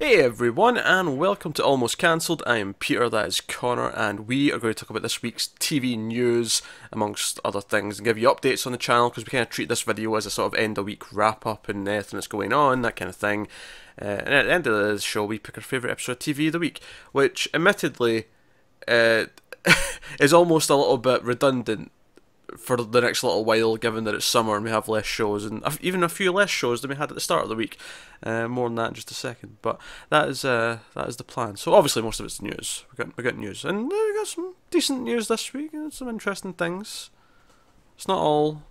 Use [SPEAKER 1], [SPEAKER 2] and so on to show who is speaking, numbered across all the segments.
[SPEAKER 1] Hey everyone, and welcome to Almost Cancelled. I am Peter, that is Connor, and we are going to talk about this week's TV news, amongst other things, and give you updates on the channel, because we kind of treat this video as a sort of end-of-week wrap-up and anything that's going on, that kind of thing. And at the end of the show, we pick our favourite episode of TV of the week, which, admittedly, uh, is almost a little bit redundant for the next little while, given that it's summer and we have less shows, and even a few less shows than we had at the start of the week. More on that in just a second, but that is the plan. So obviously most of it's news. We got news, and we got some decent news this week. Some interesting things. It's not all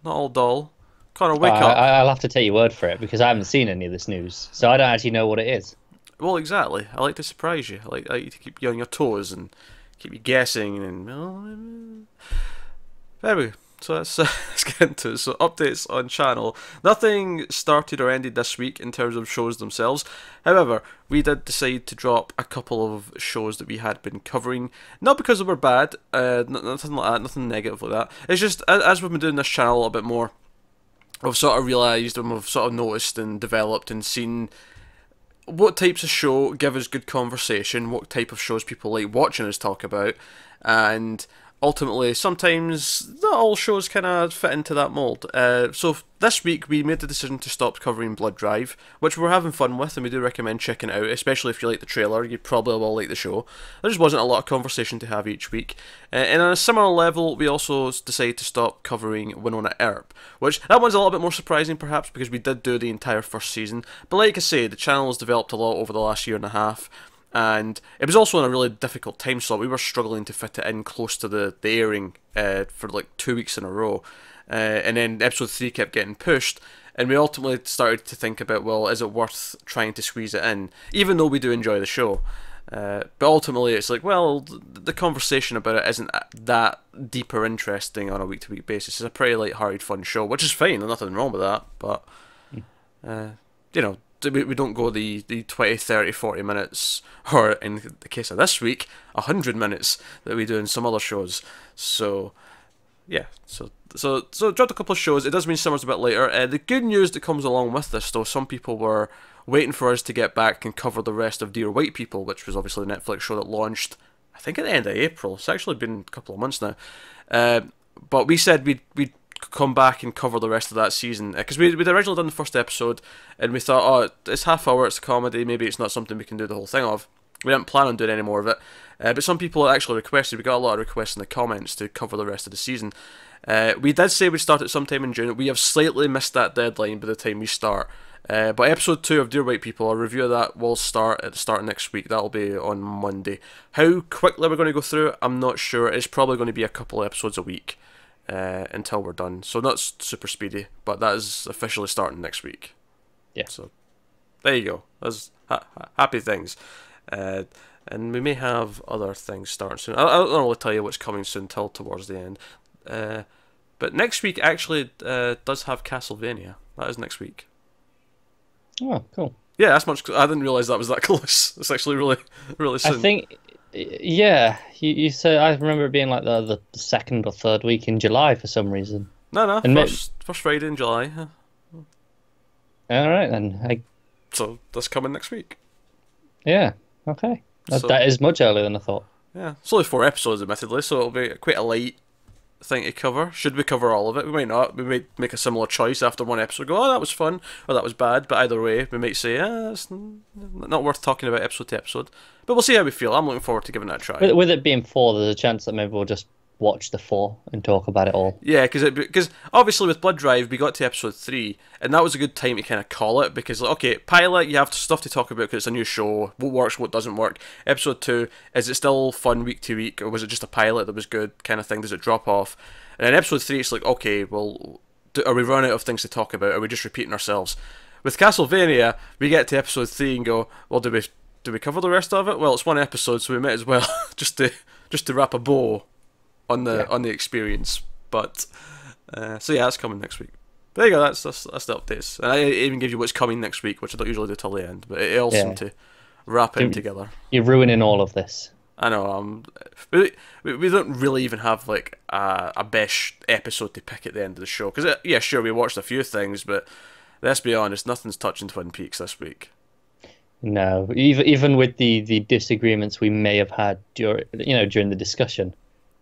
[SPEAKER 1] dull. Connor, wake up.
[SPEAKER 2] I'll have to take your word for it because I haven't seen any of this news, so I don't actually know what it is.
[SPEAKER 1] Well, exactly. I like to surprise you. I like to keep you on your toes and keep you guessing and. Well, there we go. So let's get into it. So updates on channel. Nothing started or ended this week in terms of shows themselves. However, we did decide to drop a couple of shows that we had been covering. Not because they were bad, nothing like that, nothing negative like that. It's just, as we've been doing this channel a little bit more, we've sort of realised and we've sort of noticed and developed and seen what types of show give us good conversation, what type of shows people like watching us talk about, and ultimately, sometimes not all shows kind of fit into that mould. So this week we made the decision to stop covering Blood Drive, which we're having fun with, and we do recommend checking it out, especially if you like the trailer. You probably will like the show. There just wasn't a lot of conversation to have each week. And on a similar level, we also decided to stop covering Winona Earp, which that one's a little bit more surprising perhaps because we did do the entire first season. But like I say, the channel has developed a lot over the last year and a half. And it was also in a really difficult time slot. We were struggling to fit it in close to the airing for like 2 weeks in a row. And then episode 3 kept getting pushed. And we ultimately started to think about, well, is it worth trying to squeeze it in? Even though we do enjoy the show. But ultimately it's like, well, the conversation about it isn't that deep or interesting on a week-to-week basis. It's a pretty light-hearted, fun show, which is fine. There's nothing wrong with that. But, you know, we don't go the 20, 30, 40 minutes, or in the case of this week, 100 minutes that we do in some other shows. So, yeah, so dropped a couple of shows. It does mean summer's a bit later. The good news that comes along with this, though, some people were waiting for us to get back and cover the rest of Dear White People, which was obviously the Netflix show that launched, I think, at the end of April. It's actually been a couple of months now. But we said we'd come back and cover the rest of that season, because we'd originally done the first episode and we thought, oh, it's half hour, it's a comedy, maybe it's not something we can do the whole thing of. We didn't plan on doing any more of it, but some people actually requested. We got a lot of requests in the comments to cover the rest of the season. We did say we'd start it sometime in June. We have slightly missed that deadline by the time we start, but episode 2 of Dear White People, a review of that will start at the start of next week. That'll be on Monday. How quickly we're going to go through it, I'm not sure. It's probably going to be a couple of episodes a week until we're done. So not super speedy, but that is officially starting next week.
[SPEAKER 2] Yeah.
[SPEAKER 1] So there you go. That's happy things. And we may have other things starting soon. I don't really tell you what's coming soon till towards the end. But next week actually does have Castlevania. That is next week.
[SPEAKER 2] Oh, cool.
[SPEAKER 1] Yeah, that's much. I didn't realise that was that close. It's actually really soon.
[SPEAKER 2] I think, yeah, you said, I remember it being like the second or third week in July for some reason.
[SPEAKER 1] No,
[SPEAKER 2] And
[SPEAKER 1] first Friday in July.
[SPEAKER 2] All right then.
[SPEAKER 1] So that's coming next week.
[SPEAKER 2] Yeah. Okay. That is much earlier than I thought.
[SPEAKER 1] Yeah, it's only 4 episodes, admittedly, so it'll be quite a light thing to cover. Should we cover all of it? We might not. We might make a similar choice after one episode. Go, oh, that was fun, or that was bad. But either way, we might say, it's not worth talking about episode to episode. But we'll see how we feel. I'm looking forward to giving that a try.
[SPEAKER 2] With it being 4, there's a chance that maybe we'll just watch the 4 and talk about it all.
[SPEAKER 1] Yeah, because obviously with Blood Drive we got to episode 3 and that was a good time to kind of call it, because like, okay, pilot, you have stuff to talk about because it's a new show, what works, what doesn't work. Episode 2, is it still fun week to week, or was it just a pilot that was good kind of thing, does it drop off? And then episode 3 it's like, okay, well, are we running out of things to talk about, are we just repeating ourselves? With Castlevania we get to episode 3 and go, well, do we cover the rest of it? Well, it's one episode, so we might as well just to wrap a bow on the experience. But so yeah, that's coming next week. There you go. That's the updates. And I even give you what's coming next week, which I don't usually do till the end, but it all seemed to wrap in together.
[SPEAKER 2] You're ruining all of this.
[SPEAKER 1] I know. We don't really even have like a best episode to pick at the end of the show, because yeah, sure, we watched a few things, but let's be honest, nothing's touching Twin Peaks this week.
[SPEAKER 2] No, even with the disagreements we may have had during the discussion,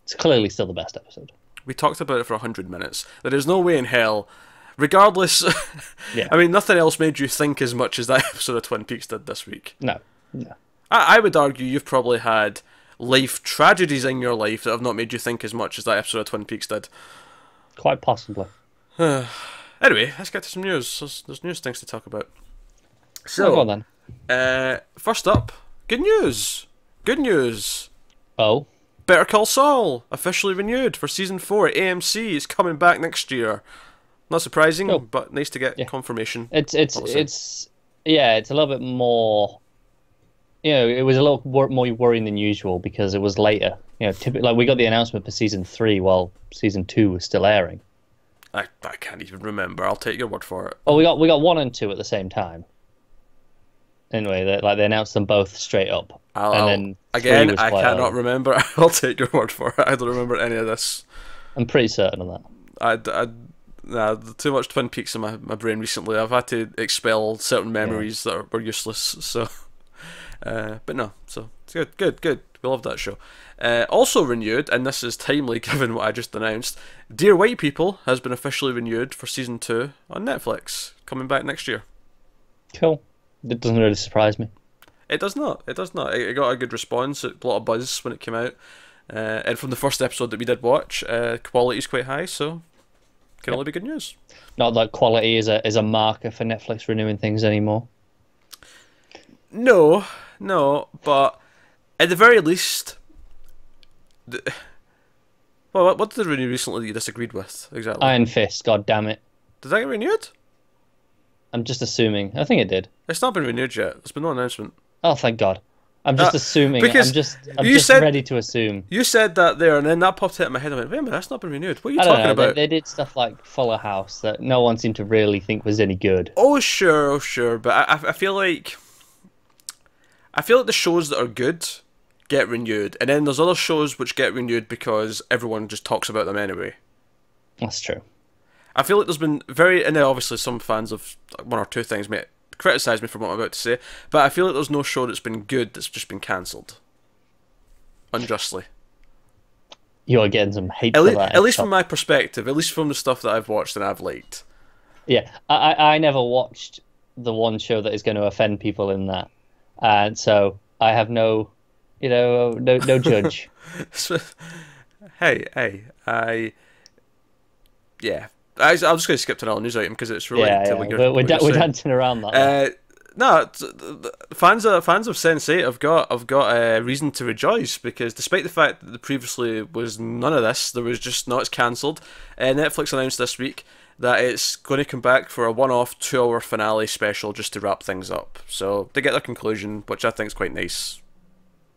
[SPEAKER 2] it's clearly still the best episode.
[SPEAKER 1] We talked about it for 100 minutes. There is no way in hell, regardless.
[SPEAKER 2] Yeah.
[SPEAKER 1] I mean, nothing else made you think as much as that episode of Twin Peaks did this week.
[SPEAKER 2] No, no.
[SPEAKER 1] I would argue you've probably had life tragedies in your life that have not made you think as much as that episode of Twin Peaks did.
[SPEAKER 2] Quite possibly.
[SPEAKER 1] Anyway, let's get to some news. There's news things to talk about.
[SPEAKER 2] So, go on then.
[SPEAKER 1] First up, good news. Good news.
[SPEAKER 2] Oh.
[SPEAKER 1] Better Call Saul officially renewed for season 4 at AMC. It's coming back next year. Not surprising, but nice to get confirmation.
[SPEAKER 2] It's a little bit more. It was a little more worrying than usual because it was later. Typically, like we got the announcement for season 3 while season 2 was still airing.
[SPEAKER 1] I can't even remember. I'll take your word for it.
[SPEAKER 2] Well, we got 1 and 2 at the same time. Anyway, they announced them both straight up.
[SPEAKER 1] I cannot remember. I'll take your word for it. I don't remember any of this.
[SPEAKER 2] I'm pretty certain of that.
[SPEAKER 1] Too much Twin Peaks in my brain recently. I've had to expel certain memories that were useless. So, but no. So it's good. We love that show. Also renewed, and this is timely given what I just announced. Dear White People has been officially renewed for season 2 on Netflix, coming back next year.
[SPEAKER 2] Cool. It doesn't really surprise me.
[SPEAKER 1] It does not. It got a good response. A lot of buzz when it came out. And from the first episode that we did watch, quality is quite high, so can only be good news.
[SPEAKER 2] Not that quality is a marker for Netflix renewing things anymore.
[SPEAKER 1] No, but at the very least, what did they renew recently that you disagreed with exactly?
[SPEAKER 2] Iron Fist. God damn it!
[SPEAKER 1] Did that get renewed?
[SPEAKER 2] I'm just assuming. I think it did.
[SPEAKER 1] It's not been renewed yet. There's been no announcement.
[SPEAKER 2] Oh, thank God. I'm just assuming.
[SPEAKER 1] Because
[SPEAKER 2] I'm just ready to assume.
[SPEAKER 1] You said that there, and then that popped out in my head. I went, wait a minute, that's not been renewed. What are you talking about?
[SPEAKER 2] They did stuff like Fuller House that no one seemed to really think was any good.
[SPEAKER 1] Oh, sure. But I feel like the shows that are good get renewed, and then there's other shows which get renewed because everyone just talks about them anyway.
[SPEAKER 2] That's true.
[SPEAKER 1] I feel like there's been and then obviously some fans of one or two things may criticise me for what I'm about to say, but I feel like there's no show that's been good that's just been cancelled unjustly.
[SPEAKER 2] You're getting some hate for that.
[SPEAKER 1] At least from my perspective, at least from the stuff that I've watched and I've liked.
[SPEAKER 2] Yeah, I never watched the one show that is going to offend people in that, and so I have no judge.
[SPEAKER 1] Hey, I'm just going to skip to another news item because it's related to what you're
[SPEAKER 2] we're dancing around that.
[SPEAKER 1] No, fans of Sense8 have got a reason to rejoice because despite the fact that there previously was none of this, there was just not. It's cancelled. Netflix announced this week that it's going to come back for a one-off 2-hour finale special just to wrap things up. So they get their conclusion, which I think is quite nice.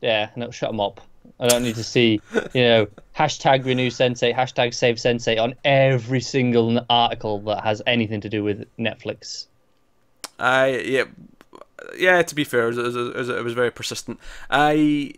[SPEAKER 2] Yeah, and it'll shut them up. I don't need to see, hashtag renew Sense8, hashtag save Sense8 on every single article that has anything to do with Netflix.
[SPEAKER 1] Yeah. To be fair, it was very persistent. I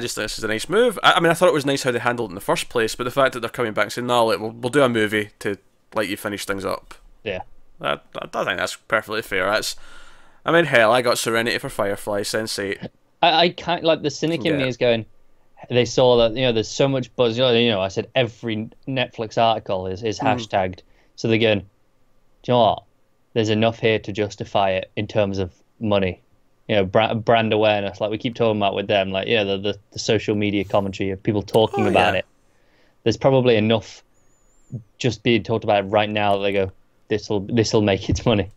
[SPEAKER 1] just think this is a nice move. I mean, I thought it was nice how they handled it in the first place, but the fact that they're coming back and saying, "No, we'll do a movie to let you finish things up."
[SPEAKER 2] Yeah,
[SPEAKER 1] I think that's perfectly fair. Hell, I got Serenity for Firefly, Sense8.
[SPEAKER 2] I can't, like, the cynic in me is going. They saw that there's so much buzz. I said every Netflix article is hashtagged, so they're going. Do you know what? There's enough here to justify it in terms of money, brand awareness. Like we keep talking about with them, like the social media commentary of people talking about it. There's probably enough just being talked about right now that they go, this'll make its money.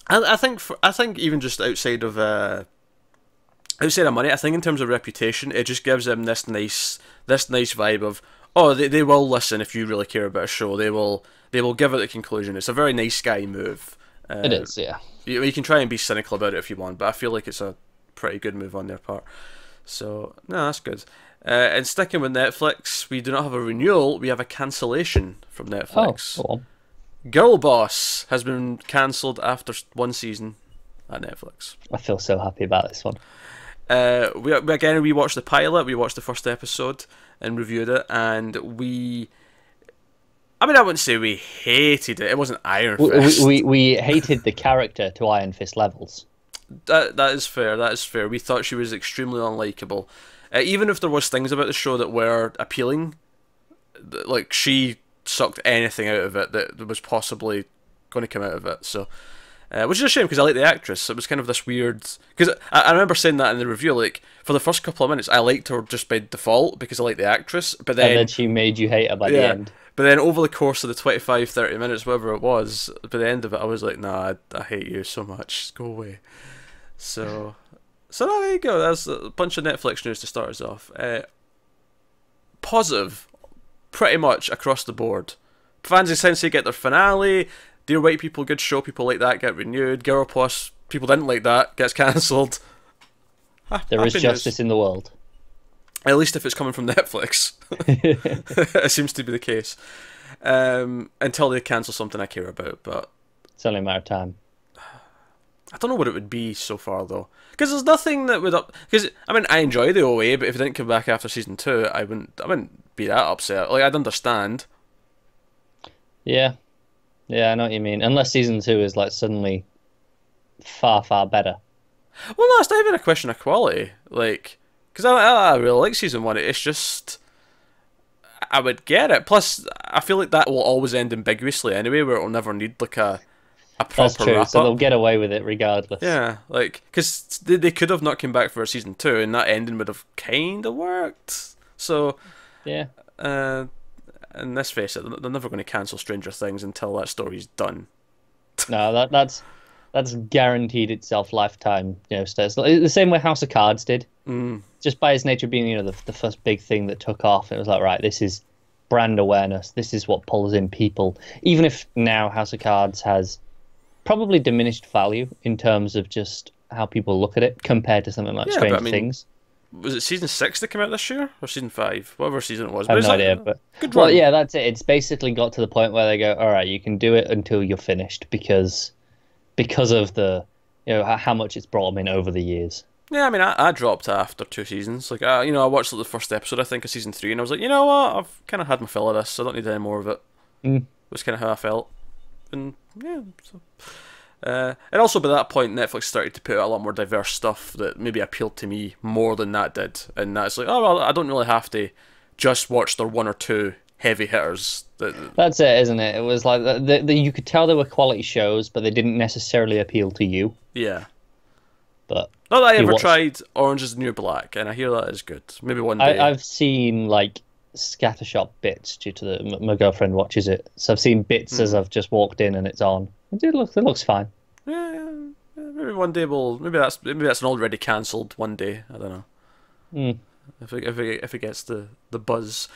[SPEAKER 1] I think even just outside of money, I think in terms of reputation, it just gives them this nice vibe of, oh, they will listen if you really care about a show. They will give it a conclusion. It's a very nice guy move.
[SPEAKER 2] It is, yeah.
[SPEAKER 1] You can try and be cynical about it if you want, but I feel like it's a pretty good move on their part. So, no, that's good. And sticking with Netflix, we do not have a renewal, we have a cancellation from Netflix.
[SPEAKER 2] Oh, go on.
[SPEAKER 1] Girl Boss has been cancelled after 1 season at Netflix.
[SPEAKER 2] I feel so happy about this one.
[SPEAKER 1] We watched the pilot, we watched the first episode and reviewed it, and I wouldn't say we hated it. It wasn't Iron Fist.
[SPEAKER 2] We hated the character to Iron Fist levels.
[SPEAKER 1] That is fair. That is fair. We thought she was extremely unlikable. Even if there was things about the show that were appealing, like she sucked anything out of it that was possibly going to come out of it. So, which is a shame because I like the actress. It was kind of this weird. Because I remember saying that in the review. Like for the first couple of minutes, I liked her just by default because I liked the actress. But then,
[SPEAKER 2] and then she made you hate her by the end.
[SPEAKER 1] But then over the course of the 25, 30 minutes, whatever it was, by the end of it, I was like, nah, I hate you so much. Go away. So there you go. That's a bunch of Netflix news to start us off. Positive, pretty much across the board. Fans of Sensei get their finale. Dear White People, good show. People like that get renewed. Girl Plus, people didn't like that, gets cancelled.
[SPEAKER 2] There is justice in the world.
[SPEAKER 1] At least if it's coming from Netflix. It seems to be the case. Until they cancel something I care about, but
[SPEAKER 2] it's only a matter of time.
[SPEAKER 1] I don't know what it would be so far though, because there's nothing that would because I mean I enjoy the OA, but if it didn't come back after season 2, I wouldn't be that upset. Like I'd understand. Yeah,
[SPEAKER 2] I know what you mean. Unless season 2 is like suddenly far better.
[SPEAKER 1] Well, no, it's not even a question of quality. Like, because I really like season 1. It's just I would get it. Plus, I feel like that will always end ambiguously anyway, where it'll never need like a proper
[SPEAKER 2] That's true,
[SPEAKER 1] wrap-up.
[SPEAKER 2] so they'll get away with it regardless.
[SPEAKER 1] Yeah, like, because they could have not come back for a season 2, and that ending would have kind of worked. So,
[SPEAKER 2] yeah.
[SPEAKER 1] And let's face it, they're never going to cancel Stranger Things until that story's done.
[SPEAKER 2] No, that's guaranteed itself lifetime, stays. The same way House of Cards did. Just by its nature being, the first big thing that took off, it was like, right, this is brand awareness. This is what pulls in people. Even if now House of Cards has probably diminished value in terms of just how people look at it compared to something like Stranger Things.
[SPEAKER 1] Was it season 6 that came out this year? Or season 5? Whatever season it was.
[SPEAKER 2] I have no idea, but
[SPEAKER 1] good run.
[SPEAKER 2] Well, yeah, that's it. It's basically got to the point where they go, all right, you can do it until you're finished because of the, how much it's brought them in over the years.
[SPEAKER 1] Yeah, I mean, I dropped after 2 seasons. Like, I watched the first episode, I think, of season 3, and I was like, you know what? I've kind of had my fill of this. I don't need any more of it. Was kind of how I felt. And, yeah, so... and also by that point, Netflix started to put out a lot more diverse stuff that maybe appealed to me more than that did. And that's like, oh, well, I don't really have to just watch their 1 or 2 heavy hitters.
[SPEAKER 2] That's it, isn't it? It was like, you could tell they were quality shows, but they didn't necessarily appeal to you.
[SPEAKER 1] Yeah.
[SPEAKER 2] But
[SPEAKER 1] not that I ever tried Orange is the New Black, and I hear that is good. Maybe one day.
[SPEAKER 2] I've seen, like, scattershot bits due to my girlfriend watches it. So I've seen bits as I've just walked in and it's on. It looks fine.
[SPEAKER 1] Yeah, maybe one day maybe that's an already cancelled one day. I don't know. If it gets the buzz,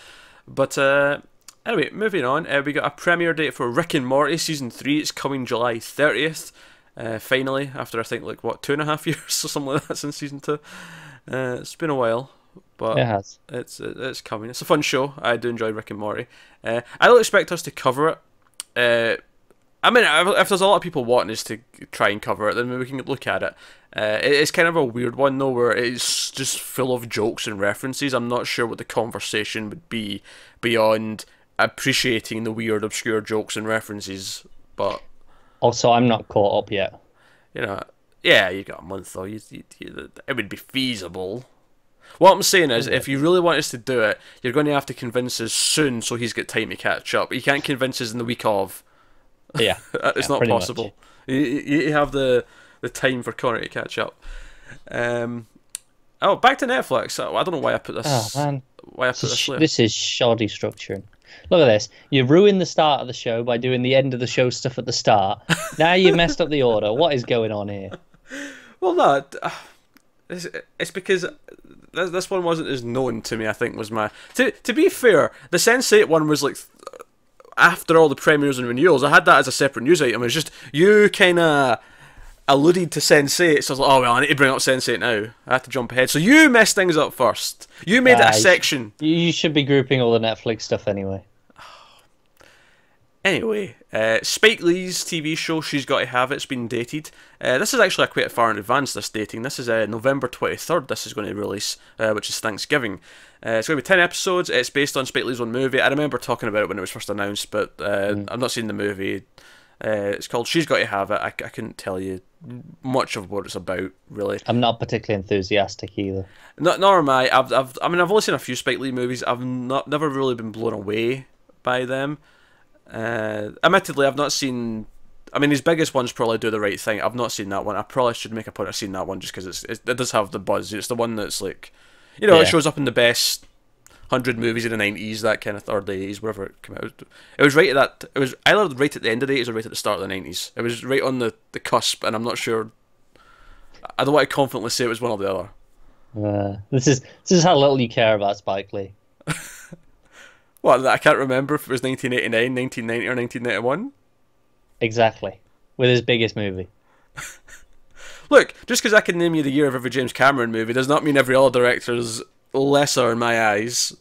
[SPEAKER 1] but anyway, moving on. We got a premiere date for Rick and Morty season 3. It's coming July 30th. Finally, after I think 2.5 years or something like that since season 2. It's been a while. But
[SPEAKER 2] it has.
[SPEAKER 1] It's coming. It's a fun show. I do enjoy Rick and Morty. I don't expect us to cover it. I mean, if there's a lot of people wanting us to try and cover it, then maybe we can look at it. It's kind of a weird one, though, where it's just full of jokes and references. I'm not sure what the conversation would be beyond appreciating the weird, obscure jokes and references. But
[SPEAKER 2] also, I'm not caught up yet.
[SPEAKER 1] Yeah, you got a month, though. It would be feasible. What I'm saying is, if you really want us to do it, you're going to have to convince us soon so he's got time to catch up. You can't convince us in the week of.
[SPEAKER 2] Yeah.
[SPEAKER 1] It's not possible. You have the time for Connor to catch up. Back to Netflix. I don't know why I put this.
[SPEAKER 2] Oh, man.
[SPEAKER 1] Why I put this later.
[SPEAKER 2] This is shoddy structuring. Look at this. You ruined the start of the show by doing the end of the show stuff at the start. Now you messed up the order. What is going on here?
[SPEAKER 1] Well, no. It's because this one wasn't as known to me, I think, was my... To be fair, the Sense8 one was like... After all the premieres and renewals, I had that as a separate news item. It was just, you kind of alluded to Sense8, so I was like, oh, well, I need to bring up Sense8 now. I have to jump ahead. So you messed things up first. You made it a section.
[SPEAKER 2] You should be grouping all the Netflix stuff anyway.
[SPEAKER 1] Anyway, Spike Lee's TV show, She's Got to Have It's been dated. This is actually quite far in advance, this dating. This is November 23rd this is going to release, which is Thanksgiving. It's going to be 10 episodes. It's based on Spike Lee's own movie. I remember talking about it when it was first announced, but I've not seen the movie.
[SPEAKER 2] Mm.
[SPEAKER 1] It's called She's Got to Have It. I couldn't tell you much of what it's about, really.
[SPEAKER 2] I'm not particularly enthusiastic either.
[SPEAKER 1] Nor am I. I've only seen a few Spike Lee movies. I've never really been blown away by them. Admittedly, I've not seen. I mean, his biggest one's probably Do the Right Thing. I've not seen that one. I probably should make a point of seeing that one just because it does have the buzz. It's the one that's like, it shows up in the best 100 movies in the 90s, that kind of, or the 80s, wherever it came out. It was right at that. It was either right at the end of the 80s or right at the start of the 90s. It was right on the cusp, and I'm not sure. I don't want to confidently say it was one or the other.
[SPEAKER 2] This is how little you care about Spike Lee.
[SPEAKER 1] What? I can't remember if it was 1989, 1990, or 1991.
[SPEAKER 2] Exactly, with his biggest movie.
[SPEAKER 1] Look, just because I can name you the year of every James Cameron movie does not mean every other director's lesser in my eyes.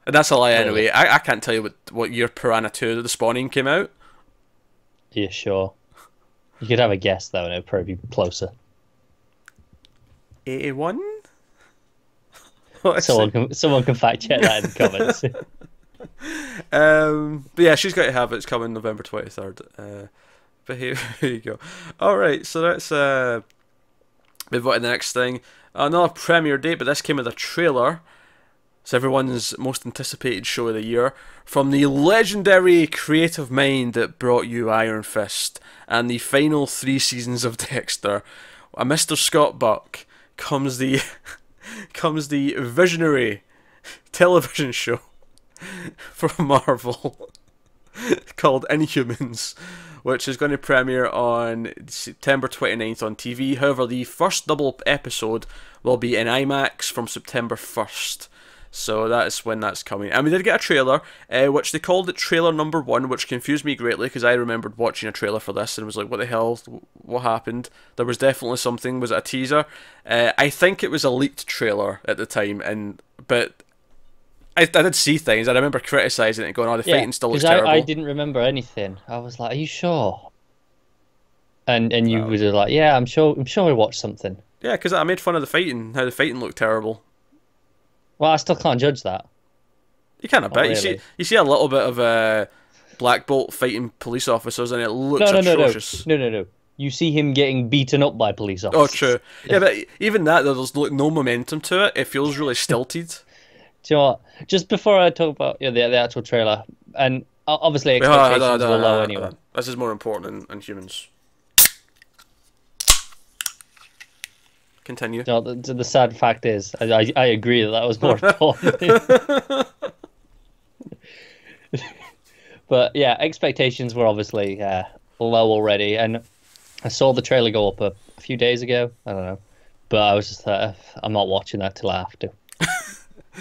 [SPEAKER 1] And that's a lie anyway. I can't tell you what year Piranha 2 The Spawning came out.
[SPEAKER 2] Yeah, sure. You could have a guess though, and it'd probably be closer.
[SPEAKER 1] 81?
[SPEAKER 2] Someone can fact check that in the comments.
[SPEAKER 1] But yeah, She's Got to Have It. It's coming November 23rd. But here you go. Alright, so let's move on to the next thing. Another premiere date, but this came with a trailer. It's everyone's most anticipated show of the year. From the legendary creative mind that brought you Iron Fist and the final 3 seasons of Dexter, a Mr. Scott Buck, comes the visionary television show from Marvel called Inhumans, which is going to premiere on September 29th on TV. However, the first double episode will be in IMAX from September 1st. So that's when that's coming. And we did get a trailer, which they called it trailer number 1, which confused me greatly because I remembered watching a trailer for this and was like, what the hell? What happened? There was definitely something. Was it a teaser? I think it was a leaked trailer at the time, but I did see things. I remember criticising it, going, "Oh, the fighting still looks terrible."
[SPEAKER 2] I didn't remember anything. I was like, "Are you sure?" And you were like, "Yeah, I'm sure we watched something."
[SPEAKER 1] Yeah, because I made fun of the fighting, how the fighting looked terrible.
[SPEAKER 2] Well, I still can't judge that.
[SPEAKER 1] You can't, I bet. Really. You see a little bit of Black Bolt fighting police officers, and it looks atrocious.
[SPEAKER 2] No. You see him getting beaten up by police officers.
[SPEAKER 1] Oh, true. Yeah, but even that, there's no momentum to it. It feels really stilted.
[SPEAKER 2] Do you know what? Just before I talk about the actual trailer, and obviously expectations were low anyway.
[SPEAKER 1] This is more important than Humans. Continue.
[SPEAKER 2] You know, the sad fact is, I agree that was more important. But yeah, expectations were obviously low already, and I saw the trailer go up a few days ago. I don't know, but I was just I'm not watching that till I have to.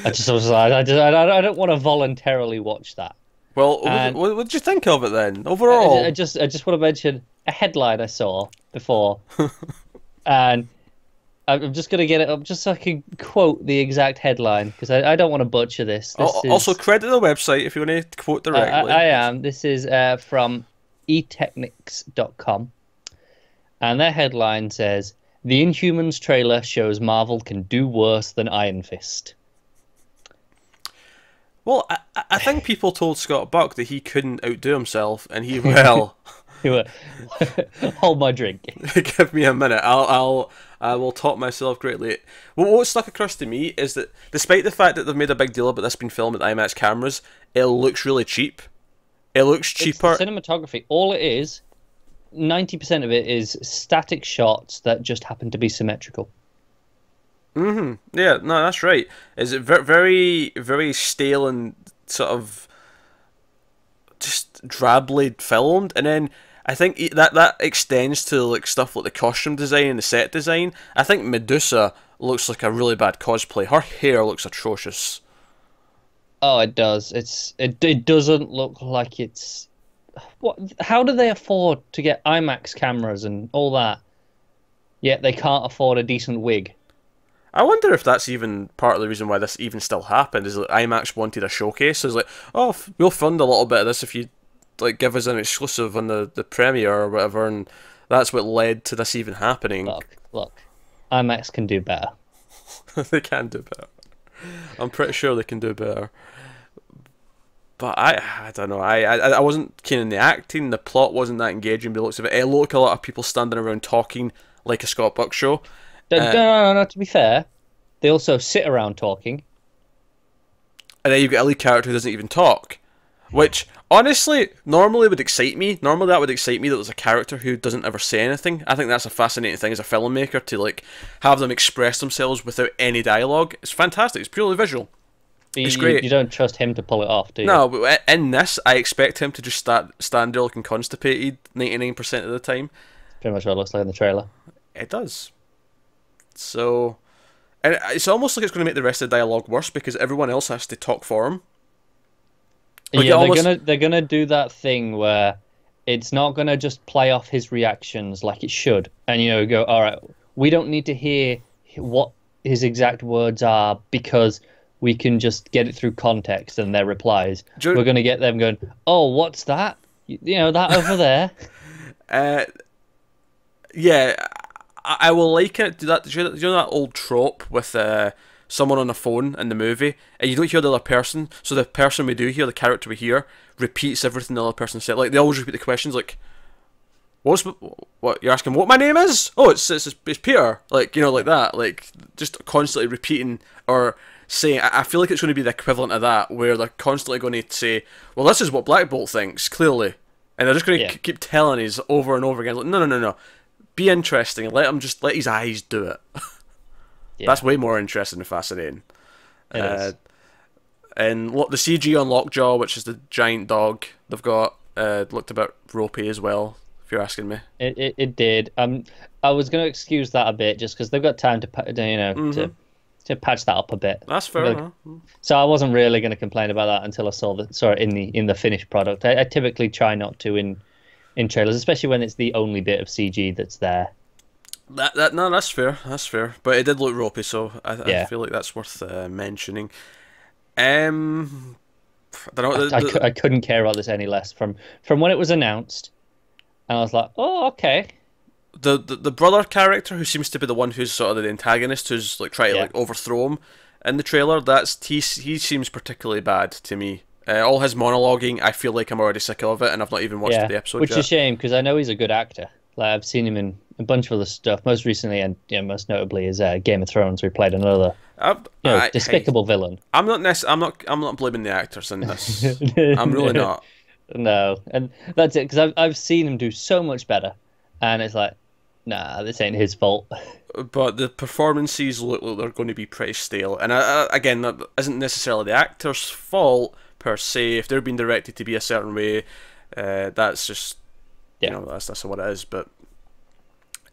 [SPEAKER 2] I was like, I don't want to voluntarily watch that.
[SPEAKER 1] Well, what did you think of it then, overall?
[SPEAKER 2] I just want to mention a headline I saw before, and I'm just gonna get it up just so I can quote the exact headline because I don't want to butcher this.
[SPEAKER 1] Also, credit the website if you want to quote directly.
[SPEAKER 2] I am. This is from etechnics.com, and their headline says, "The Inhumans trailer shows Marvel can do worse than Iron Fist."
[SPEAKER 1] Well, I think people told Scott Buck that he couldn't outdo himself, and he well.
[SPEAKER 2] Hold my drink.
[SPEAKER 1] Give me a minute. I will top myself greatly. Well, what stuck across to me is that despite the fact that they've made a big deal about this being filmed with IMAX cameras, it looks really cheap. It looks cheaper.
[SPEAKER 2] It's the cinematography. All it is, 90% of it is static shots that just happen to be symmetrical.
[SPEAKER 1] Yeah, no, that's right. Is it very, very stale and sort of just drably filmed, and then I think that extends to like stuff like the costume design and the set design. I think Medusa looks like a really bad cosplay. Her hair looks atrocious.
[SPEAKER 2] Oh, it does. It doesn't look like it's. What? How do they afford to get IMAX cameras and all that? Yet they can't afford a decent wig.
[SPEAKER 1] I wonder if that's even part of the reason why this even still happened. Is that IMAX wanted a showcase? So it's like, oh, we'll fund a little bit of this if you like give us an exclusive on the premiere or whatever, and that's what led to this even happening.
[SPEAKER 2] Look, IMAX can do better.
[SPEAKER 1] They can do better. I'm pretty sure they can do better. But I don't know. I wasn't keen on the acting. The plot wasn't that engaging. By the looks of it, it looked like a lot of people standing around talking like a Scott Buck show.
[SPEAKER 2] No. To be fair, they also sit around talking.
[SPEAKER 1] And then you've got a lead character who doesn't even talk, which honestly normally would excite me. Normally that would excite me that there's a character who doesn't ever say anything. I think that's a fascinating thing as a filmmaker, to like have them express themselves without any dialogue. It's fantastic. It's purely visual. It's great.
[SPEAKER 2] You don't trust him to pull it off, do you?
[SPEAKER 1] No, but in this, I expect him to just stand there looking constipated 99% of the time.
[SPEAKER 2] Pretty much what it looks like in the trailer.
[SPEAKER 1] It does. So, and it's almost like it's going to make the rest of the dialogue worse because everyone else has to talk for him. Like
[SPEAKER 2] yeah, they're gonna do that thing where it's not gonna just play off his reactions like it should, and go, all right, we don't need to hear what his exact words are because we can just get it through context and their replies. We're gonna get them going, oh, what's that? That over there.
[SPEAKER 1] Yeah, I will like it. Do that old trope with someone on the phone in the movie, and you don't hear the other person, so the person we do hear, the character we hear, repeats everything the other person said. Like, they always repeat the questions, like, what you're asking what my name is? Oh, it's Peter. Like, like that. Like, just constantly repeating or saying. I feel like it's going to be the equivalent of that, where they're constantly going to say, well, this is what Black Bolt thinks, clearly. And they're just going to keep telling us over and over again, like, no. Be interesting and let his eyes do it. Yeah. That's way more interesting and fascinating.
[SPEAKER 2] It is.
[SPEAKER 1] And the CG on Lockjaw, which is the giant dog they've got, looked a bit ropey as well, if you're asking me.
[SPEAKER 2] It did. I was going to excuse that a bit just because they've got time to patch that up a bit.
[SPEAKER 1] That's fair enough.
[SPEAKER 2] So I wasn't really going to complain about that until I saw it in the finished product. I typically try not to in trailers, especially when it's the only bit of CG that's there.
[SPEAKER 1] No, that's fair. That's fair. But it did look ropey, so I feel like that's worth mentioning. I don't know.
[SPEAKER 2] I couldn't care about this any less from when it was announced, and I was like, oh, okay.
[SPEAKER 1] The brother character, who seems to be the one who's sort of the antagonist, who's like trying to like overthrow him in the trailer, he seems particularly bad to me. All his monologuing, I feel like I'm already sick of it, and I've not even watched the episode
[SPEAKER 2] which
[SPEAKER 1] yet.
[SPEAKER 2] Is a shame, because I know he's a good actor. Like, I've seen him in a bunch of other stuff, most recently, and most notably is Game of Thrones, where he played another despicable villain. I'm
[SPEAKER 1] not blaming the actors in this. I'm really not.
[SPEAKER 2] No, and that's it, because I've seen him do so much better, and it's like, nah, this ain't his fault.
[SPEAKER 1] But the performances look like they're going to be pretty stale, and again, that isn't necessarily the actor's fault per se. If they're being directed to be a certain way, that's just that's what it is. But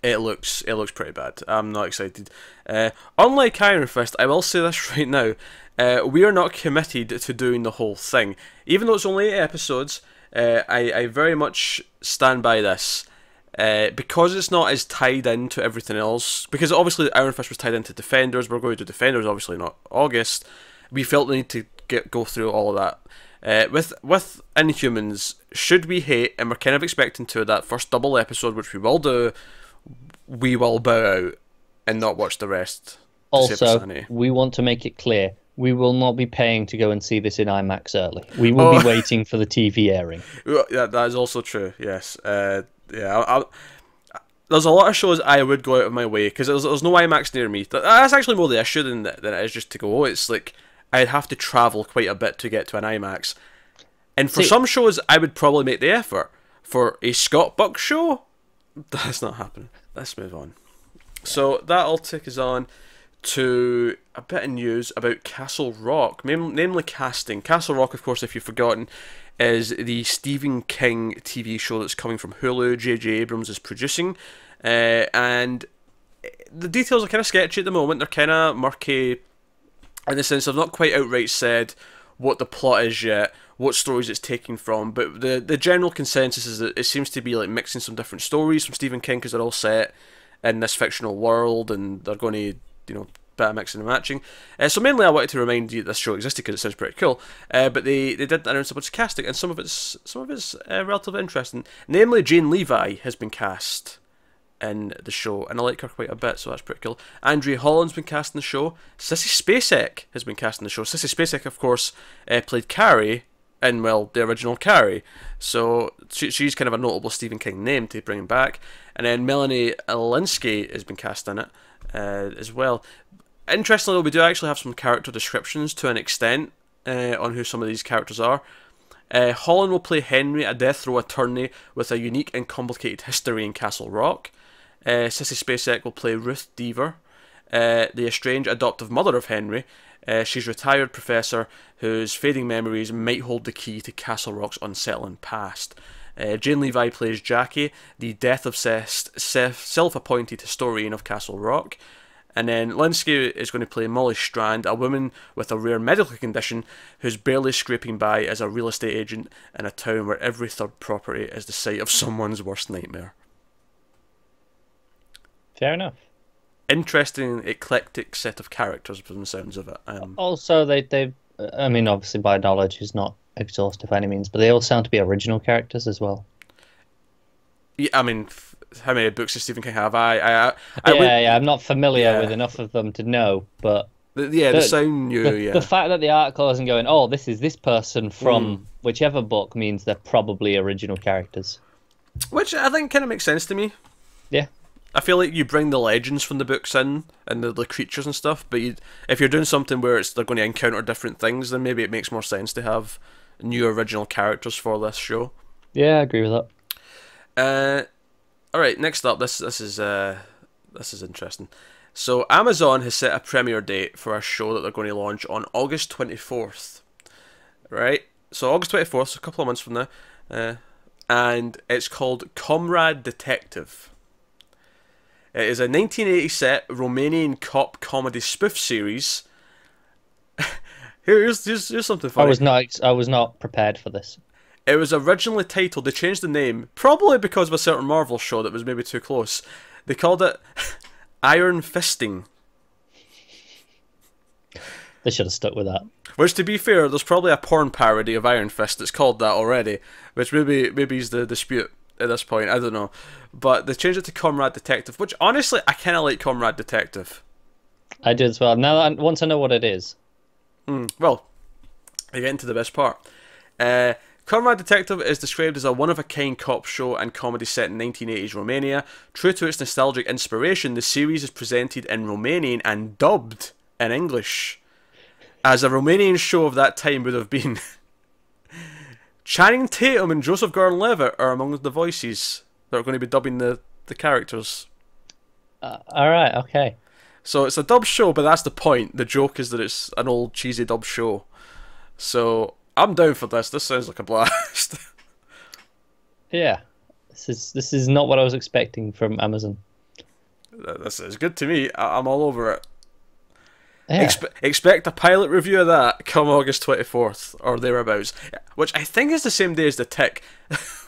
[SPEAKER 1] it looks pretty bad. I'm not excited. Unlike Iron Fist, I will say this right now: we are not committed to doing the whole thing, even though it's only 8 episodes. I very much stand by this. Because it's not as tied into everything else, because obviously Iron Fist was tied into Defenders, we're going to do Defenders, obviously not August, we felt the need to go through all of that. With Inhumans, should we hate, and we're kind of expecting to, that first double episode, which we will do, we will bow out and not watch the rest.
[SPEAKER 2] Also, we want to make it clear, we will not be paying to go and see this in IMAX early. We will be waiting for the TV airing.
[SPEAKER 1] Yeah, that is also true, yes. There's a lot of shows I would go out of my way, because there's no IMAX near me. That's actually more the issue than it is just to go. It's like, I'd have to travel quite a bit to get to an IMAX. And for some shows, I would probably make the effort. For a Scott Buck show, that's not happening. Let's move on. So, that'll take us on to a bit of news about Castle Rock, namely casting. Castle Rock, of course, if you've forgotten, is the Stephen King TV show that's coming from Hulu. J.J. Abrams is producing, and the details are kind of sketchy at the moment. They're kind of murky in the sense they've not quite outright said what the plot is yet, what stories it's taking from, but the general consensus is that it seems to be like mixing some different stories from Stephen King, because they're all set in this fictional world, and they're going to, bit of mixing and matching. So mainly I wanted to remind you that this show existed because it sounds pretty cool. But they did announce a bunch of casting, and some of it's relatively interesting. Namely, Jane Levi has been cast in the show, and I like her quite a bit, so that's pretty cool. Andrea Holland's been cast in the show. Sissy Spacek has been cast in the show. Sissy Spacek, of course, played Carrie in, well, the original Carrie. So she's kind of a notable Stephen King name to bring back. And then Melanie Linsky has been cast in it as well. Interestingly, we do actually have some character descriptions to an extent on who some of these characters are. Holland will play Henry, a death row attorney with a unique and complicated history in Castle Rock. Sissy Spacek will play Ruth Deaver, the estranged adoptive mother of Henry. She's a retired professor whose fading memories might hold the key to Castle Rock's unsettling past. Jane Levi plays Jackie, the death-obsessed, self-appointed historian of Castle Rock. And then Linsky is going to play Molly Strand, a woman with a rare medical condition who's barely scraping by as a real estate agent in a town where every third property is the site of someone's worst nightmare.
[SPEAKER 2] Fair enough.
[SPEAKER 1] Interesting, eclectic set of characters from the sounds of it.
[SPEAKER 2] Also, they, I mean, obviously, my knowledge is not exhaustive by any means, but they all sound to be original characters as well.
[SPEAKER 1] Yeah, I mean, how many books does Stephen King have?
[SPEAKER 2] I'm not familiar with enough of them to know, but
[SPEAKER 1] the sound new.
[SPEAKER 2] The fact that the article isn't going, oh, this is this person from whichever book, means they're probably original characters.
[SPEAKER 1] Which I think kind of makes sense to me.
[SPEAKER 2] Yeah.
[SPEAKER 1] I feel like you bring the legends from the books in and the creatures and stuff, but if you're doing something where they're going to encounter different things, then maybe it makes more sense to have new original characters for this show.
[SPEAKER 2] Yeah, I agree with
[SPEAKER 1] that. All right, next up, this is interesting. So Amazon has set a premiere date for a show that they're going to launch on August 24th. Right, so August 24th, so a couple of months from now, and it's called Comrade Detective. It is a 1980 set Romanian cop comedy spoof series. Here's something funny.
[SPEAKER 2] I was not prepared for this.
[SPEAKER 1] It was originally titled, they changed the name, probably because of a certain Marvel show that was maybe too close. They called it Iron Fisting.
[SPEAKER 2] They should have stuck with that.
[SPEAKER 1] Which, to be fair, there's probably a porn parody of Iron Fist that's called that already, which maybe is the dispute at this point, I don't know. But they changed it to Comrade Detective, which honestly, I kind of like Comrade Detective.
[SPEAKER 2] I do as well. Now, once I know what it is.
[SPEAKER 1] Well, I get into the best part. Comrade Detective is described as a one-of-a-kind cop show and comedy set in 1980s Romania. True to its nostalgic inspiration, the series is presented in Romanian and dubbed in English, as a Romanian show of that time would have been. Channing Tatum and Joseph Gordon-Levitt are among the voices that are going to be dubbing the characters.
[SPEAKER 2] Alright, okay.
[SPEAKER 1] So it's a dub show, but that's the point. The joke is that it's an old cheesy dub show. So I'm down for this. This sounds like a blast.
[SPEAKER 2] Yeah. This is not what I was expecting from Amazon.
[SPEAKER 1] This is good to me. I'm all over it.
[SPEAKER 2] Yeah.
[SPEAKER 1] Expect a pilot review of that come August 24th or thereabouts, which I think is the same day as The Tick,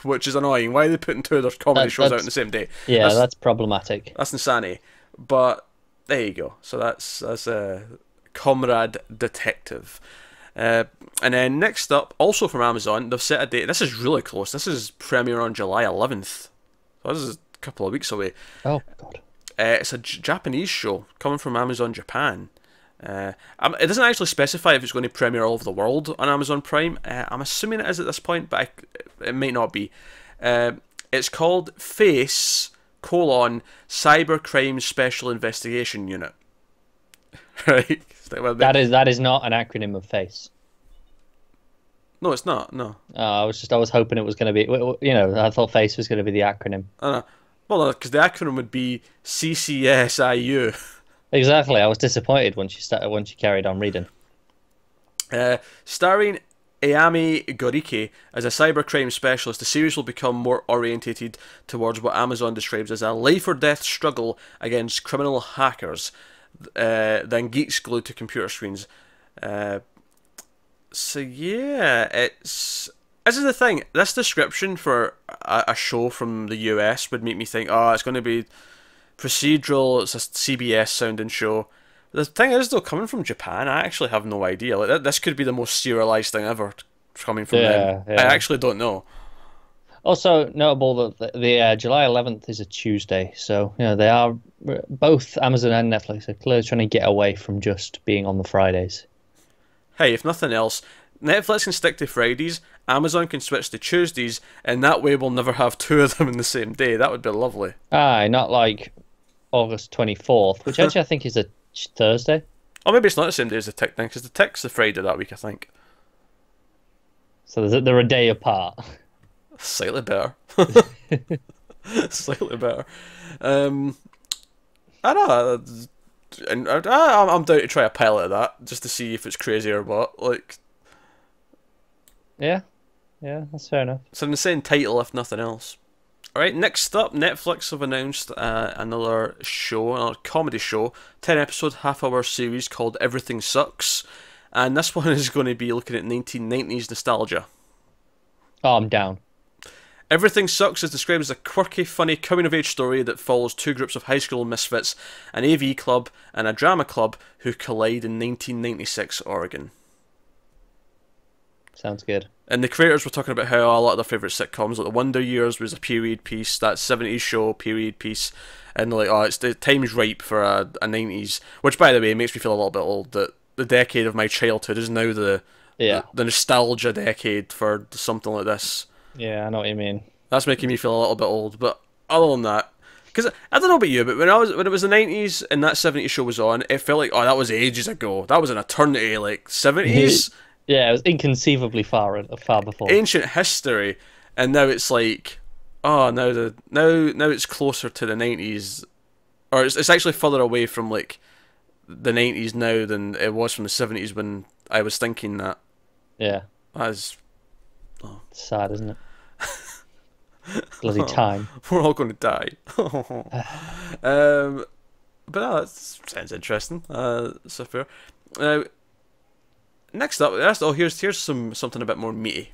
[SPEAKER 1] which is annoying. Why are they putting two of their comedy shows out on the same day?
[SPEAKER 2] Yeah, that's problematic.
[SPEAKER 1] That's insanity. But there you go. So that's Comrade Detective. And then next up, also from Amazon, they've set a date. This is really close. This is premiere on July 11th. So this is a couple of weeks away.
[SPEAKER 2] Oh, God.
[SPEAKER 1] It's a Japanese show coming from Amazon Japan. It doesn't actually specify if it's going to premiere all over the world on Amazon Prime. I'm assuming it is at this point, but it might not be. It's called Face: Cybercrime Special Investigation Unit. Right?
[SPEAKER 2] That is not an acronym of FACE.
[SPEAKER 1] No, it's not. No.
[SPEAKER 2] I was hoping it was going to be. You know, I thought FACE was going to be the acronym.
[SPEAKER 1] Well, because the acronym would be CCSIU.
[SPEAKER 2] Exactly. I was disappointed when she carried on reading.
[SPEAKER 1] Starring Ayami Gorike as a cybercrime specialist, the series will become more orientated towards what Amazon describes as a life-or-death struggle against criminal hackers than geeks glued to computer screens. So yeah, this is the thing. This description for a show from the US would make me think, oh, it's going to be procedural, it's a CBS sounding show. The thing is, though, coming from Japan, I actually have no idea. Like this could be the most serialized thing ever coming from them. Yeah. I actually don't know.
[SPEAKER 2] Also notable that the July 11th is a Tuesday, so you know they are both Amazon and Netflix are clearly trying to get away from just being on the Fridays.
[SPEAKER 1] Hey, if nothing else, Netflix can stick to Fridays, Amazon can switch to Tuesdays, and that way we'll never have two of them in the same day. That would be lovely.
[SPEAKER 2] Aye, not like August 24th, which actually I think is a Thursday.
[SPEAKER 1] Or maybe it's not the same day as the Tick thing, because the Tick's the Friday that week, I think.
[SPEAKER 2] So they're a day apart.
[SPEAKER 1] Slightly better. Slightly better. I don't know. And I'm down to try a pilot of that, just to see if it's crazy or what. Like,
[SPEAKER 2] yeah, that's fair enough.
[SPEAKER 1] it's an insane title, if nothing else. Alright, next up, Netflix have announced another show, another comedy show, 10-episode, half-hour series called Everything Sucks. And this one is going to be looking at 1990s nostalgia.
[SPEAKER 2] Oh, I'm down.
[SPEAKER 1] Everything Sucks is described as a quirky, funny coming-of-age story that follows two groups of high school misfits, an AV club and a drama club, who collide in 1996 Oregon.
[SPEAKER 2] Sounds good.
[SPEAKER 1] And the creators were talking about how a lot of their favourite sitcoms, like The Wonder Years was a period piece, that 70s show, period piece, and like, oh, the time's ripe for a 90s, which, by the way, makes me feel a little bit old, that the decade of my childhood is now the nostalgia decade for something like this.
[SPEAKER 2] Yeah, I know what you mean.
[SPEAKER 1] That's making me feel a little bit old, but other than that, because I don't know about you, but when it was the 90s and that 70s show was on, it felt like, oh, that was ages ago. That was an eternity, like 70s.
[SPEAKER 2] Yeah, it was inconceivably far before.
[SPEAKER 1] Ancient history, and now it's like, oh, now it's closer to the 90s, or it's actually further away from like the 90s now than it was from the 70s when I was thinking that.
[SPEAKER 2] Yeah.
[SPEAKER 1] That's
[SPEAKER 2] It's sad, isn't it? Bloody time.
[SPEAKER 1] We're all going to die. But no, that sounds interesting. So fair. Now, next up, here's something a bit more meaty.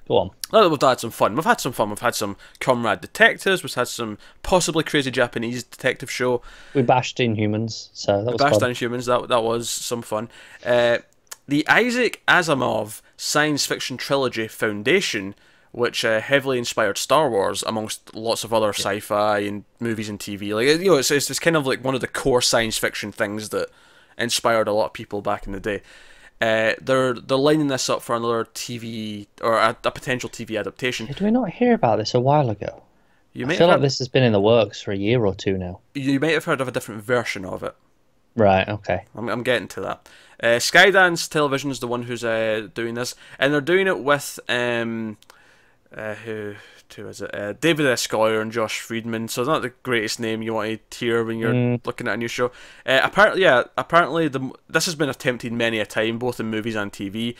[SPEAKER 2] Go on.
[SPEAKER 1] Now that we've had some fun. We've had some comrade detectives. We've had some possibly crazy Japanese detective show.
[SPEAKER 2] We bashed Inhumans, so that was
[SPEAKER 1] bashed
[SPEAKER 2] fun.
[SPEAKER 1] Inhumans. That was some fun. The Isaac Asimov science fiction trilogy Foundation, which heavily inspired Star Wars, amongst lots of other sci-fi and movies and TV. Like, you know, it's kind of like one of the core science fiction things that inspired a lot of people back in the day. They're lining this up for another TV, or a potential TV adaptation.
[SPEAKER 2] Did we not hear about this a while ago? I feel like this has been in the works for a year or two now. You
[SPEAKER 1] might have heard of a different version of it.
[SPEAKER 2] Right, okay.
[SPEAKER 1] I'm getting to that. Skydance Television is the one who's doing this, and they're doing it with who is it? David S. Goyer and Josh Friedman. So it's not the greatest name you want to hear when you're looking at a new show. Apparently this has been attempted many a time, both in movies and TV.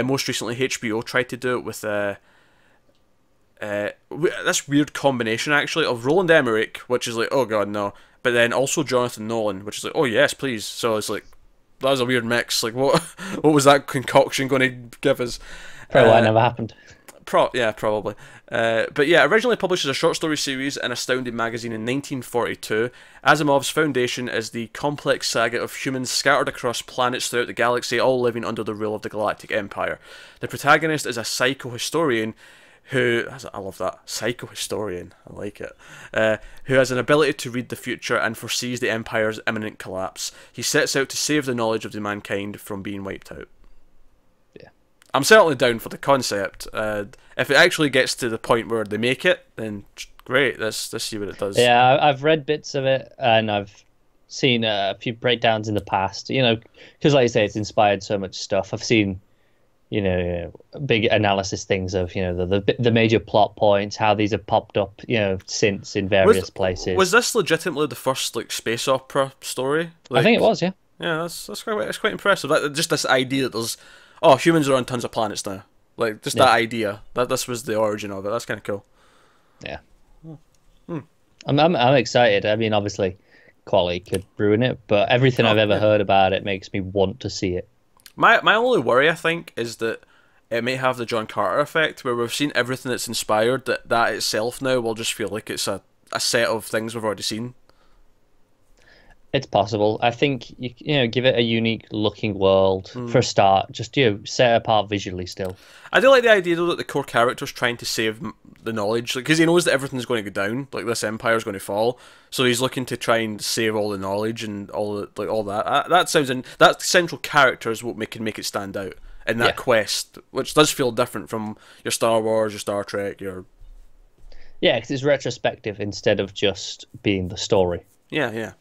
[SPEAKER 1] Most recently, HBO tried to do it with this weird combination actually of Roland Emmerich, which is like, oh god no, but then also Jonathan Nolan, which is like, oh yes please. So it's like, that was a weird mix. Like, what was that concoction going to give us?
[SPEAKER 2] Probably why it never happened.
[SPEAKER 1] Probably. But yeah, originally published as a short story series in Astounding magazine in 1942, Asimov's Foundation is the complex saga of humans scattered across planets throughout the galaxy, all living under the rule of the Galactic Empire. The protagonist is a psychohistorian who, I love that, psychohistorian, I like it, who has an ability to read the future and foresees the Empire's imminent collapse. He sets out to save the knowledge of the mankind from being wiped out.
[SPEAKER 2] Yeah.
[SPEAKER 1] I'm certainly down for the concept. If it actually gets to the point where they make it, then great, let's see what it does.
[SPEAKER 2] Yeah, I've read bits of it, and I've seen a few breakdowns in the past, you know, because like you say, it's inspired so much stuff. I've seen, you know, big analysis things of, you know, the major plot points, how these have popped up, you know, since in various places.
[SPEAKER 1] Was this legitimately the first like space opera story? Like,
[SPEAKER 2] I think it was, yeah.
[SPEAKER 1] Yeah, that's quite impressive. Just this idea that there's, oh, humans are on tons of planets now. Like, just that idea that this was the origin of it. That's kind of cool.
[SPEAKER 2] Yeah. I'm excited. I mean, obviously, quality could ruin it, but everything I've ever heard about it makes me want to see it.
[SPEAKER 1] My only worry, I think, is that it may have the John Carter effect, where we've seen everything that's inspired, that itself now will just feel like it's a set of things we've already seen.
[SPEAKER 2] It's possible. I think, you know, give it a unique looking world for a start. Just, you know, set it apart visually still. I
[SPEAKER 1] do like the idea, though, that the core character's trying to save the knowledge, because he knows that everything's going to go down, like this empire's going to fall, so he's looking to try and save all the knowledge and all that. That sounds that central character is what can make it stand out. in that quest, which does feel different from your Star Wars, your Star Trek, your...
[SPEAKER 2] Yeah, because it's retrospective instead of just being the story.
[SPEAKER 1] Yeah.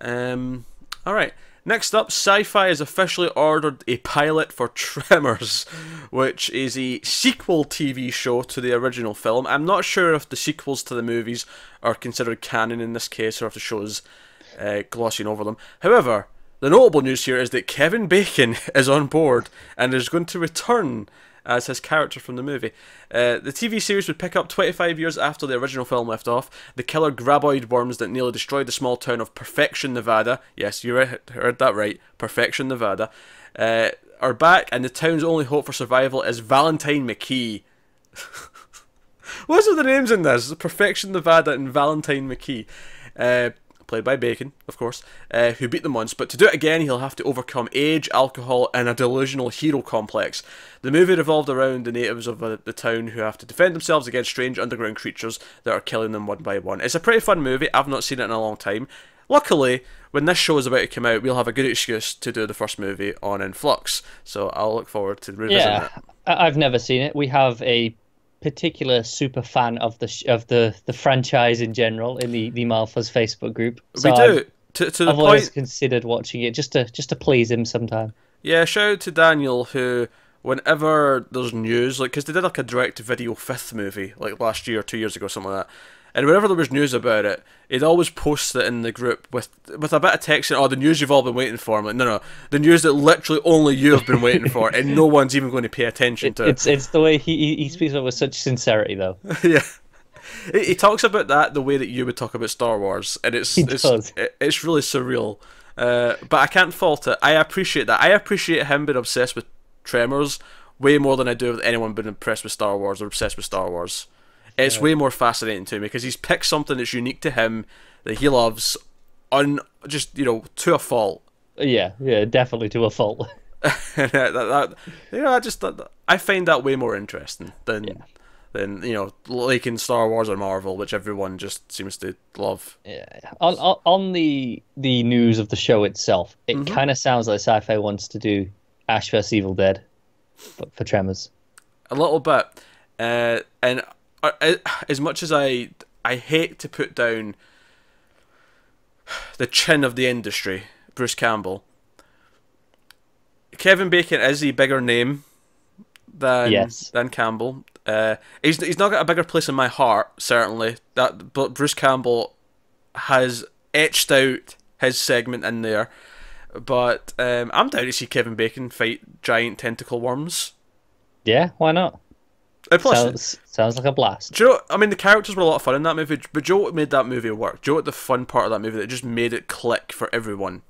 [SPEAKER 1] All right. Next up, Sci-Fi has officially ordered a pilot for Tremors, which is a sequel TV show to the original film. I'm not sure if the sequels to the movies are considered canon in this case, or if the show's glossing over them. However, the notable news here is that Kevin Bacon is on board and is going to return as his character from the movie. The TV series would pick up 25 years after the original film left off. The killer graboid worms that nearly destroyed the small town of Perfection, Nevada, yes, you heard that right, Perfection, Nevada, are back, and the town's only hope for survival is Valentine McKee. What's with the names in this? Perfection, Nevada and Valentine McKee. Played by Bacon, of course, who beat them once, but to do it again he'll have to overcome age, alcohol, and a delusional hero complex. The movie revolved around the natives of the town who have to defend themselves against strange underground creatures that are killing them one by one. It's a pretty fun movie. I've not seen it in a long time. Luckily, when this show is about to come out, we'll have a good excuse to do the first movie on In Flux, so I'll look forward to revisiting it.
[SPEAKER 2] I've never seen it. We have a particular super fan of the franchise in general in the Malfas Facebook group. So
[SPEAKER 1] we do. To the
[SPEAKER 2] I've always considered watching it just to please him sometime.
[SPEAKER 1] Yeah, shout out to Daniel, who whenever there's news, like, because they did like a direct-to-video 5th movie like last year or 2 years ago, something like that. And whenever there was news about it, he'd always post it in the group with a bit of text saying, "Oh, the news you've all been waiting for." I'm like, no, the news that literally only you have been waiting for, and no one's even going to pay attention to it.
[SPEAKER 2] It's the way he speaks of it with such sincerity, though.
[SPEAKER 1] Yeah, he talks about that the way that you would talk about Star Wars, and it's really surreal. But I can't fault it. I appreciate that. I appreciate him being obsessed with Tremors way more than I do with anyone being impressed with Star Wars or obsessed with Star Wars. It's way more fascinating to me because he's picked something that's unique to him that he loves, to a fault.
[SPEAKER 2] Yeah, definitely to a fault.
[SPEAKER 1] I find that way more interesting than like in Star Wars or Marvel, which everyone just seems to love.
[SPEAKER 2] Yeah. On the news of the show itself, it kind of sounds like Sci-Fi wants to do Ash vs Evil Dead, but for Tremors.
[SPEAKER 1] A little bit, and. As much as I hate to put down the chin of the industry, Bruce Campbell, Kevin Bacon is a bigger name than Campbell. He's not got a bigger place in my heart, certainly. But Bruce Campbell has etched out his segment in there. But I'm down to see Kevin Bacon fight giant tentacle worms.
[SPEAKER 2] Yeah, why not?
[SPEAKER 1] Plus,
[SPEAKER 2] sounds like a blast.
[SPEAKER 1] Do you know, I mean, the characters were a lot of fun in that movie, but Joe, what made that movie work? Joe, what the fun part of that movie that just made it click for everyone?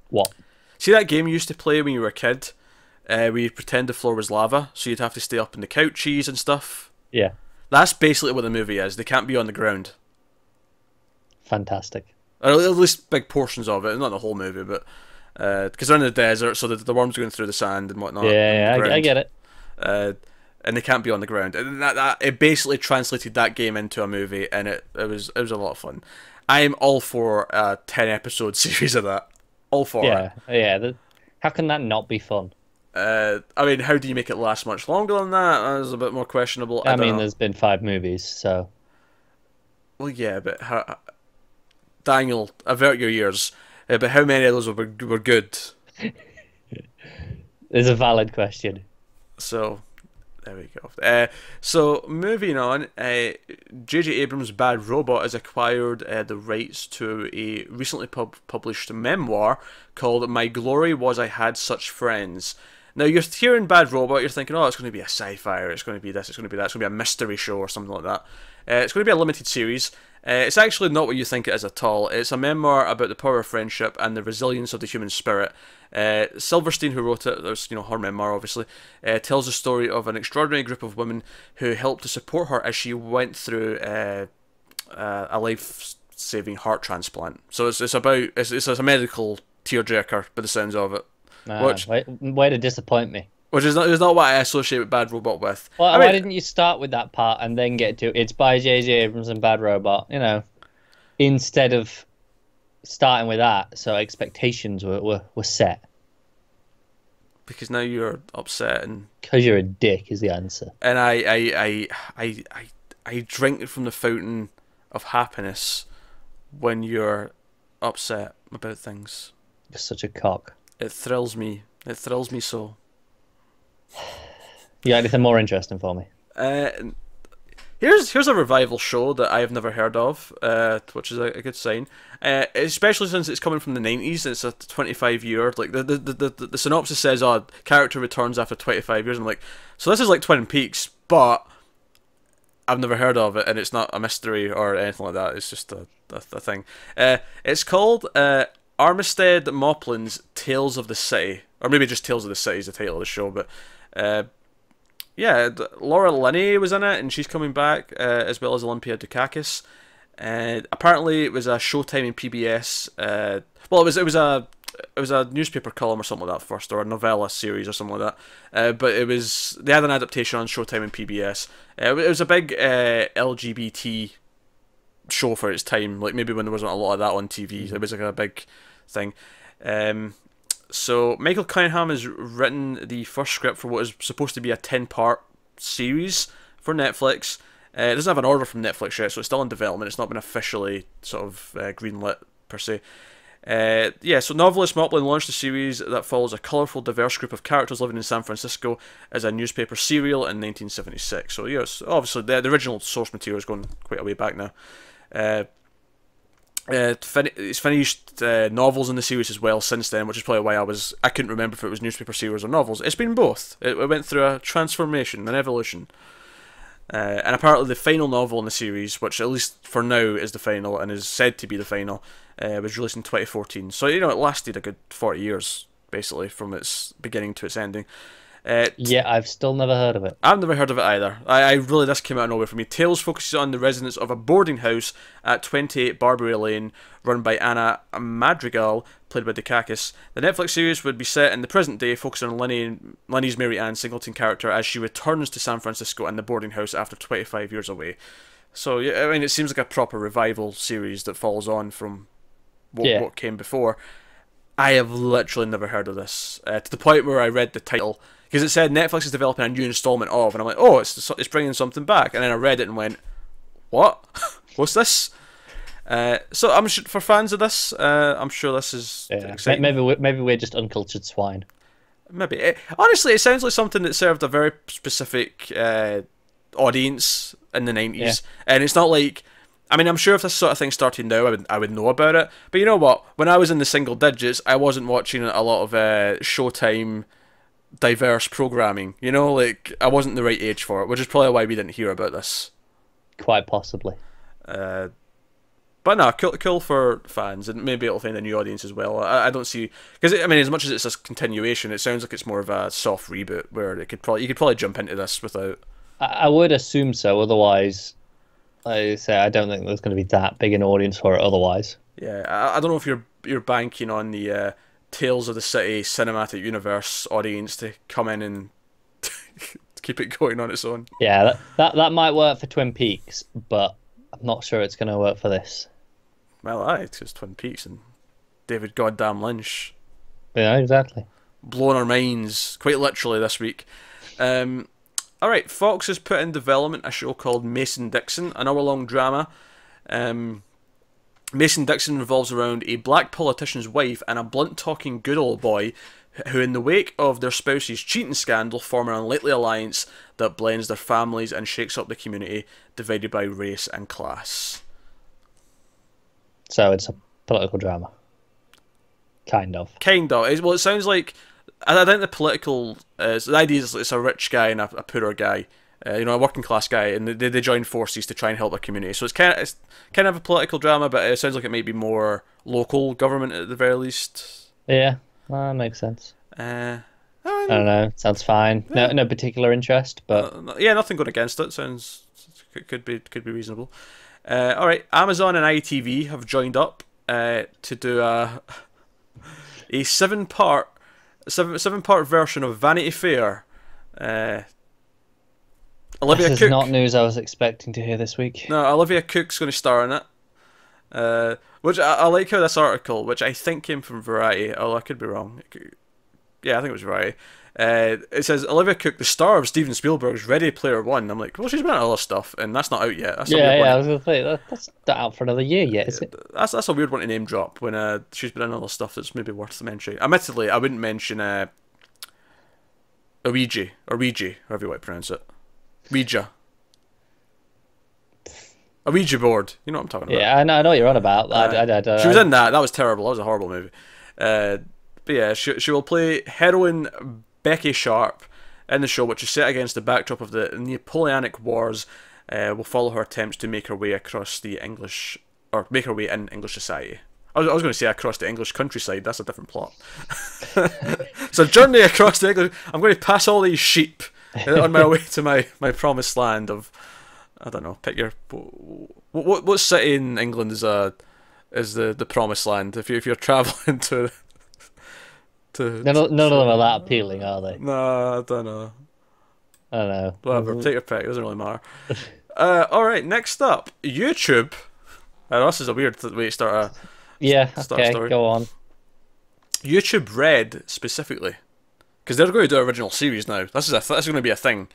[SPEAKER 2] What?
[SPEAKER 1] See that game you used to play when you were a kid, where you pretend the floor was lava, so you'd have to stay up in the couches and stuff?
[SPEAKER 2] Yeah.
[SPEAKER 1] That's basically what the movie is. They can't be on the ground.
[SPEAKER 2] Fantastic.
[SPEAKER 1] Or at least big portions of it, not the whole movie, but because they're in the desert, so the worms are going through the sand and whatnot.
[SPEAKER 2] Yeah, I get it.
[SPEAKER 1] And they can't be on the ground. And that it basically translated that game into a movie, and it was a lot of fun. I am all for a 10-episode series of that. All for it.
[SPEAKER 2] Yeah. How can that not be fun?
[SPEAKER 1] I mean, how do you make it last much longer than that? That was a bit more questionable.
[SPEAKER 2] I mean, there's been 5 movies, so...
[SPEAKER 1] Well, yeah, but... Daniel, avert your ears. But how many of those were good?
[SPEAKER 2] It's a valid question.
[SPEAKER 1] So... There we go. So, moving on, J.J. Abrams' Bad Robot has acquired the rights to a recently published memoir called My Glory Was I Had Such Friends. Now, you're hearing Bad Robot, you're thinking, oh, it's going to be a sci-fi, or it's going to be this, it's going to be that, it's going to be a mystery show, or something like that. It's going to be a limited series. It's actually not what you think it is at all. It's a memoir about the power of friendship and the resilience of the human spirit. Silverstein, who wrote it, there's her memoir obviously, tells the story of an extraordinary group of women who helped to support her as she went through a life-saving heart transplant. So it's a medical tearjerker by the sounds of it.
[SPEAKER 2] Way to disappoint me.
[SPEAKER 1] Which is not what I associate with Bad Robot with.
[SPEAKER 2] Well, why didn't you start with that part and then get to it's by J.J. Abrams and Bad Robot, instead of starting with that, so expectations were set.
[SPEAKER 1] because now you're upset, and
[SPEAKER 2] Because you're a dick is the answer.
[SPEAKER 1] I drink from the fountain of happiness when you're upset about things.
[SPEAKER 2] You're such a cock.
[SPEAKER 1] It thrills me. It thrills me so.
[SPEAKER 2] You got anything more interesting for me?
[SPEAKER 1] Here's a revival show that I have never heard of, which is a good sign. Especially since it's coming from the 90s. It's a 25-year. Like the synopsis says, "Oh, character returns after 25 years." I'm like, so this is like Twin Peaks, but I've never heard of it, and it's not a mystery or anything like that. It's just a thing. It's called Armistead Mauplin's Tales of the City, or maybe just Tales of the City is the title of the show, but. Yeah, Laura Linney was in it, and she's coming back, as well as Olympia Dukakis. Apparently, it was a Showtime and PBS. Well, it was a newspaper column or something like that first, or a novella series or something like that. But they had an adaptation on Showtime and PBS. It was a big LGBT show for its time. Like maybe when there wasn't a lot of that on TV, it was like a big thing. So Michael Cunningham has written the first script for what is supposed to be a 10-part series for Netflix. It doesn't have an order from Netflix yet, so it's still in development. It's not been officially sort of greenlit per se. So novelist Mauplin launched a series that follows a colourful, diverse group of characters living in San Francisco as a newspaper serial in 1976. So yes, obviously the original source material is going quite a way back now. It's finished novels in the series as well since then, which is probably why I couldn't remember if it was newspaper series or novels. It's been both. It went through a transformation, an evolution. And apparently the final novel in the series, which at least for now is the final and is said to be the final, was released in 2014. So, it lasted a good 40 years, basically, from its beginning to its ending.
[SPEAKER 2] Yeah, I've still never heard of it.
[SPEAKER 1] I've never heard of it either. This came out of nowhere for me. Tales focuses on the residents of a boarding house at 28 Barbary Lane, run by Anna Madrigal, played by Dukakis. The Netflix series would be set in the present day, focusing on Lenny's Mary Ann Singleton character as she returns to San Francisco and the boarding house after 25 years away. So, yeah, I mean, it seems like a proper revival series that follows on from what came before. I have literally never heard of this, to the point where I read the title, because it said Netflix is developing a new installment of, and I'm like, oh, it's bringing something back, and then I read it and went, what? What's this? So I'm sure, for fans of this, I'm sure this is exciting.
[SPEAKER 2] Maybe we're just uncultured swine.
[SPEAKER 1] Maybe. Honestly, it sounds like something that served a very specific audience in the 90s, and it's not like, I mean, I'm sure if this sort of thing started now, I would know about it. But you know what? When I was in the single digits, I wasn't watching a lot of Showtime diverse programming. Like I wasn't the right age for it, which is probably why we didn't hear about this.
[SPEAKER 2] Quite possibly.
[SPEAKER 1] But no, cool for fans, and maybe it'll find a new audience as well. I don't see, because I mean, as much as it's a continuation, it sounds like it's more of a soft reboot where you could probably jump into this without.
[SPEAKER 2] I would assume so. Otherwise, I don't think there's going to be that big an audience for it otherwise.
[SPEAKER 1] Yeah, I don't know if you're banking on the Tales of the City cinematic universe audience to come in and keep it going on its own.
[SPEAKER 2] Yeah, that might work for Twin Peaks, but I'm not sure it's going to work for this.
[SPEAKER 1] Well, it's just Twin Peaks and David Goddamn Lynch.
[SPEAKER 2] Yeah, exactly.
[SPEAKER 1] Blowing our minds, quite literally, this week. Alright, Fox has put in development a show called Mason-Dixon, an hour-long drama. Mason-Dixon revolves around a black politician's wife and a blunt-talking good old boy who, in the wake of their spouse's cheating scandal, form an unlikely alliance that blends their families and shakes up the community, divided by race and class.
[SPEAKER 2] So it's a political drama. Kind of.
[SPEAKER 1] Well, it sounds like... I think the political... the idea is it's a rich guy and a poorer guy. A working class guy, and they join forces to try and help their community. So it's kind of a political drama, but it sounds like it might be more local government at the very least.
[SPEAKER 2] Yeah, well, that makes sense.
[SPEAKER 1] I
[SPEAKER 2] don't know. Sounds fine. Yeah. No particular interest, but
[SPEAKER 1] yeah, nothing going against it. Sounds could be reasonable. All right, Amazon and ITV have joined up to do a seven-part version of Vanity Fair. Olivia
[SPEAKER 2] This
[SPEAKER 1] Cook.
[SPEAKER 2] is not news I was expecting to hear this week.
[SPEAKER 1] No, Olivia Cook's going to star in it. Which I like how this article, which I think came from Variety, although I could be wrong. Yeah, I think it was Variety. It says Olivia Cook, the star of Steven Spielberg's Ready Player One. I'm like, well, she's been in other stuff, and that's not out yet. That's
[SPEAKER 2] I was gonna say that's not out for another year yet, is it?
[SPEAKER 1] That's a weird one to name drop when she's been in other stuff that's maybe worth mentioning. Admittedly, I wouldn't mention Ouija, however you want to pronounce it. Ouija. A Ouija board. You know what I'm talking about.
[SPEAKER 2] Yeah, I know what you're on about.
[SPEAKER 1] She was in that. That was terrible. That was a horrible movie. But yeah, she will play heroine Becky Sharp in the show, which is set against the backdrop of the Napoleonic Wars. Will follow her attempts to make her way across the English, or make her way in English society. I was going to say across the English countryside. That's a different plot. So journey across the English. I'm going to pass all these sheep on my way to my promised land of, I don't know. Pick your what city in England is the promised land? If you're traveling to
[SPEAKER 2] none of them are that appealing, are they?
[SPEAKER 1] No, I don't know.
[SPEAKER 2] I don't know.
[SPEAKER 1] Whatever. Take your pick. It doesn't really matter. All right. Next up, YouTube. This is a weird way to start a.
[SPEAKER 2] Yeah, okay, go on.
[SPEAKER 1] YouTube Red, specifically. Because they're going to do an original series now. This is going to be a thing.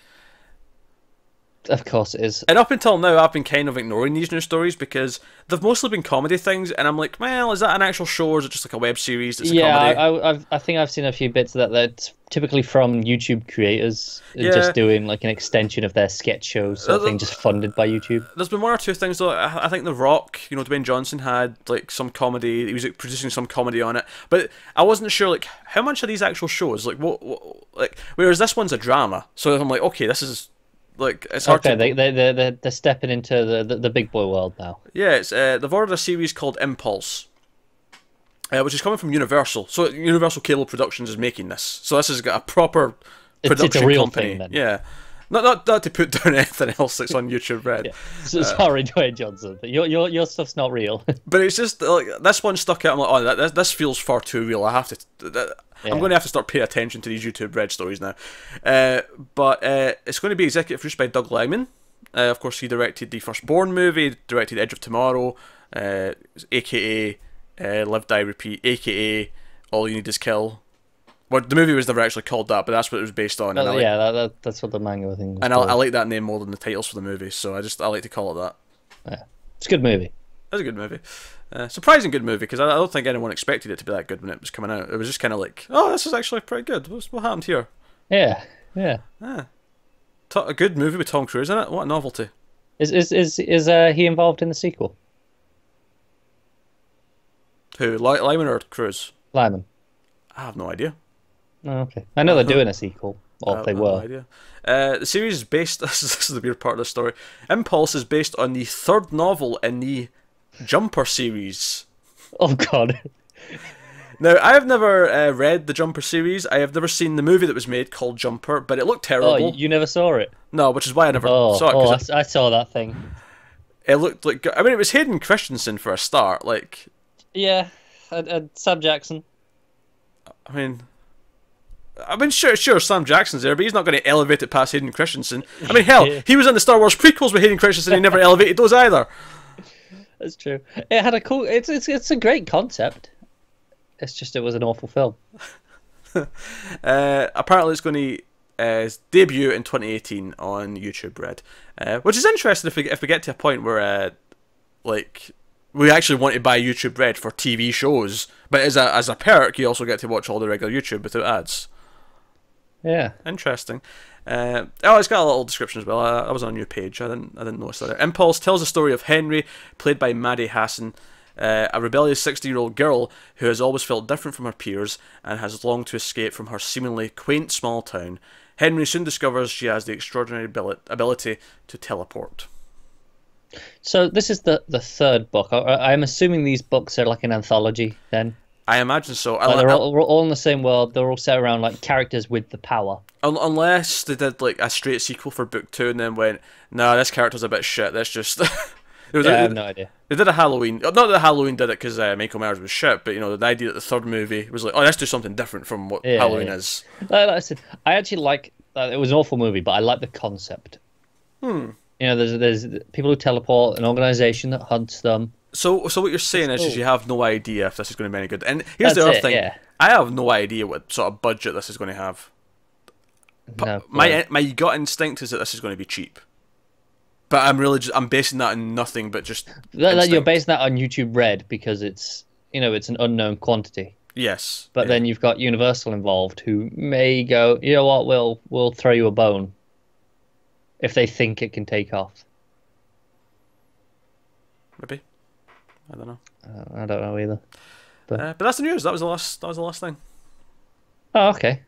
[SPEAKER 2] Of course it is.
[SPEAKER 1] And up until now, I've been kind of ignoring these news stories because they've mostly been comedy things, and I'm like, well, is that an actual show, or is it just like a web series that's a comedy?
[SPEAKER 2] I think I've seen a few bits of that that's typically from YouTube creators just doing like an extension of their sketch shows, sort of thing, just funded by YouTube.
[SPEAKER 1] There's been one or two things, though. I think The Rock, Dwayne Johnson had like some comedy, he was like, producing some comedy on it, but I wasn't sure like how much are these actual shows, like what like, whereas this one's a drama, so I'm like, okay, this is like, it's hard to...
[SPEAKER 2] they're stepping into the big boy world now.
[SPEAKER 1] Yeah, they've ordered a series called Impulse, which is coming from Universal. So Universal Cable Productions is making this. So this has got a proper production
[SPEAKER 2] it's a real
[SPEAKER 1] company.
[SPEAKER 2] Thing, then.
[SPEAKER 1] Yeah. Not to put down anything else that's on YouTube Red.
[SPEAKER 2] Yeah. So, sorry, Dwayne Johnson, but your stuff's not real.
[SPEAKER 1] But it's just like this one stuck out. I'm like, oh, this feels far too real. I have to. I'm going to have to start paying attention to these YouTube Red stories now. But it's going to be executive produced by Doug Liman. Of course, he directed the Firstborn movie, directed Edge of Tomorrow, aka Live, Die, Repeat, aka All You Need Is Kill. Well, the movie was never actually called that, but that's what it was based on.
[SPEAKER 2] And that's what the manga thing was
[SPEAKER 1] and
[SPEAKER 2] called.
[SPEAKER 1] I like that name more than the titles for the movie, so I like to call it that.
[SPEAKER 2] Yeah, it's a good movie.
[SPEAKER 1] It's a good movie. Surprising good movie, because I don't think anyone expected it to be that good when it was coming out. It was just kind of like, oh, this is actually pretty good. What happened here?
[SPEAKER 2] Yeah.
[SPEAKER 1] A good movie with Tom Cruise in it. What a novelty.
[SPEAKER 2] Is he involved in the sequel?
[SPEAKER 1] Who, Lyman or Cruise?
[SPEAKER 2] Lyman.
[SPEAKER 1] I have no idea.
[SPEAKER 2] Oh, okay. I know they're doing a sequel, or they were.
[SPEAKER 1] No idea. The series is based. This is the weird part of the story. Impulse is based on the third novel in the Jumper series.
[SPEAKER 2] Oh God.
[SPEAKER 1] Now, I have never read the Jumper series. I have never seen the movie that was made called Jumper, but it looked terrible.
[SPEAKER 2] Oh, you never saw it?
[SPEAKER 1] No, which is why I never saw it.
[SPEAKER 2] I saw that thing.
[SPEAKER 1] It looked like, I mean, it was Hayden Christensen for a start. Like,
[SPEAKER 2] yeah, and Sam Jackson.
[SPEAKER 1] I mean, sure, Sam Jackson's there, but he's not going to elevate it past Hayden Christensen. I mean, hell, he was in the Star Wars prequels with Hayden Christensen, and he never elevated those either.
[SPEAKER 2] That's true. It had a cool. It's a great concept. It's just it was an awful film.
[SPEAKER 1] Apparently, it's going to debut in 2018 on YouTube Red, which is interesting if we get to a point where like, we actually want to buy YouTube Red for TV shows, but as a perk, you also get to watch all the regular YouTube without ads.
[SPEAKER 2] Yeah,
[SPEAKER 1] interesting. It's got a little description as well. I was on a new page. I didn't notice that. Impulse tells the story of Henry, played by Maddie Hassan, a rebellious 60-year-old girl who has always felt different from her peers and has longed to escape from her seemingly quaint small town. Henry soon discovers she has the extraordinary ability to teleport.
[SPEAKER 2] So this is the third book. I'm assuming these books are like an anthology then?
[SPEAKER 1] I imagine so.
[SPEAKER 2] They're all in the same world. They're all set around like characters with the power.
[SPEAKER 1] Unless they did like a straight sequel for book 2 and then went, nah, this character's a bit shit. Let's just...
[SPEAKER 2] I have no idea.
[SPEAKER 1] They did a Halloween. Not that Halloween did it because Michael Myers was shit, but the idea that the third movie was like, oh, let's do something different from what Halloween is.
[SPEAKER 2] Like I said, I actually like... it was an awful movie, but I like the concept. There's people who teleport, an organization that hunts them.
[SPEAKER 1] So what you're saying is you have no idea if this is going to be any good. And here's the other thing. Yeah. I have no idea what sort of budget this is going to have.
[SPEAKER 2] No,
[SPEAKER 1] my gut instinct is that this is going to be cheap. But I'm basing that on nothing but just
[SPEAKER 2] that you're basing that on YouTube Red because it's it's an unknown quantity.
[SPEAKER 1] Yes.
[SPEAKER 2] But then you've got Universal involved who may go, you know what, we'll throw you a bone if they think it can take off.
[SPEAKER 1] Maybe. I don't know.
[SPEAKER 2] I don't know either.
[SPEAKER 1] But that's the news. That was the last thing.
[SPEAKER 2] Oh, okay.